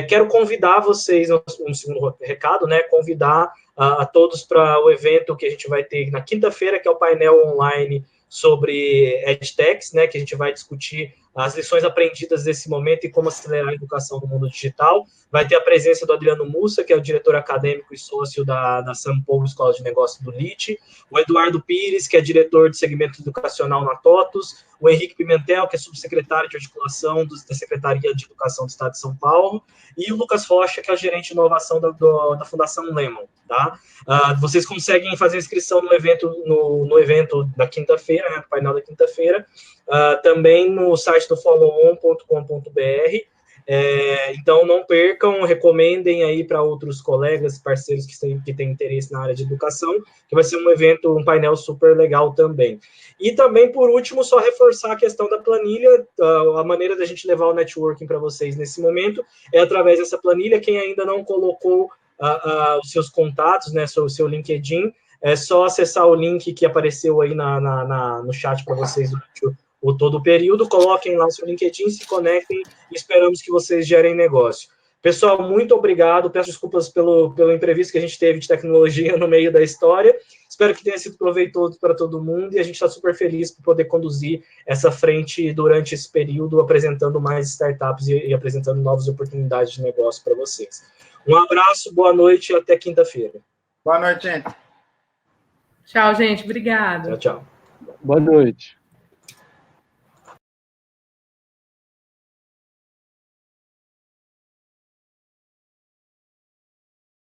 Quero convidar vocês, um segundo recado, né? Convidar a todos para o evento que a gente vai ter na quinta-feira, que é o painel online sobre EdTechs, né, que a gente vai discutir as lições aprendidas desse momento e como acelerar a educação no mundo digital. Vai ter a presença do Adriano Mussa, que é o diretor acadêmico e sócio da São Paulo Escola de Negócios do LIT, o Eduardo Pires, que é diretor de segmento educacional na TOTUS, o Henrique Pimentel, que é subsecretário de articulação da Secretaria de Educação do Estado de São Paulo, e o Lucas Rocha, que é o gerente de inovação da Fundação Lemon, tá? Vocês conseguem fazer inscrição no evento da quinta-feira, né, no painel da quinta-feira, também no site do followon.com.br. Então, não percam, recomendem aí para outros colegas e parceiros que têm interesse na área de educação, que vai ser um painel super legal também. E também, por último, só reforçar a questão da planilha, a maneira da gente levar o networking para vocês nesse momento é através dessa planilha. Quem ainda não colocou os seus contatos, né, o seu LinkedIn, é só acessar o link que apareceu aí no chat para vocês todo o período, coloquem lá o seu LinkedIn, se conectem e esperamos que vocês gerem negócio. Pessoal, muito obrigado, peço desculpas pelo imprevisto que a gente teve de tecnologia no meio da história, espero que tenha sido proveitoso para todo mundo e a gente está super feliz por poder conduzir essa frente durante esse período, apresentando mais startups e apresentando novas oportunidades de negócio para vocês. Um abraço, boa noite e até quinta-feira. Boa noite, gente. Tchau, gente. Obrigada. Tchau. Boa noite.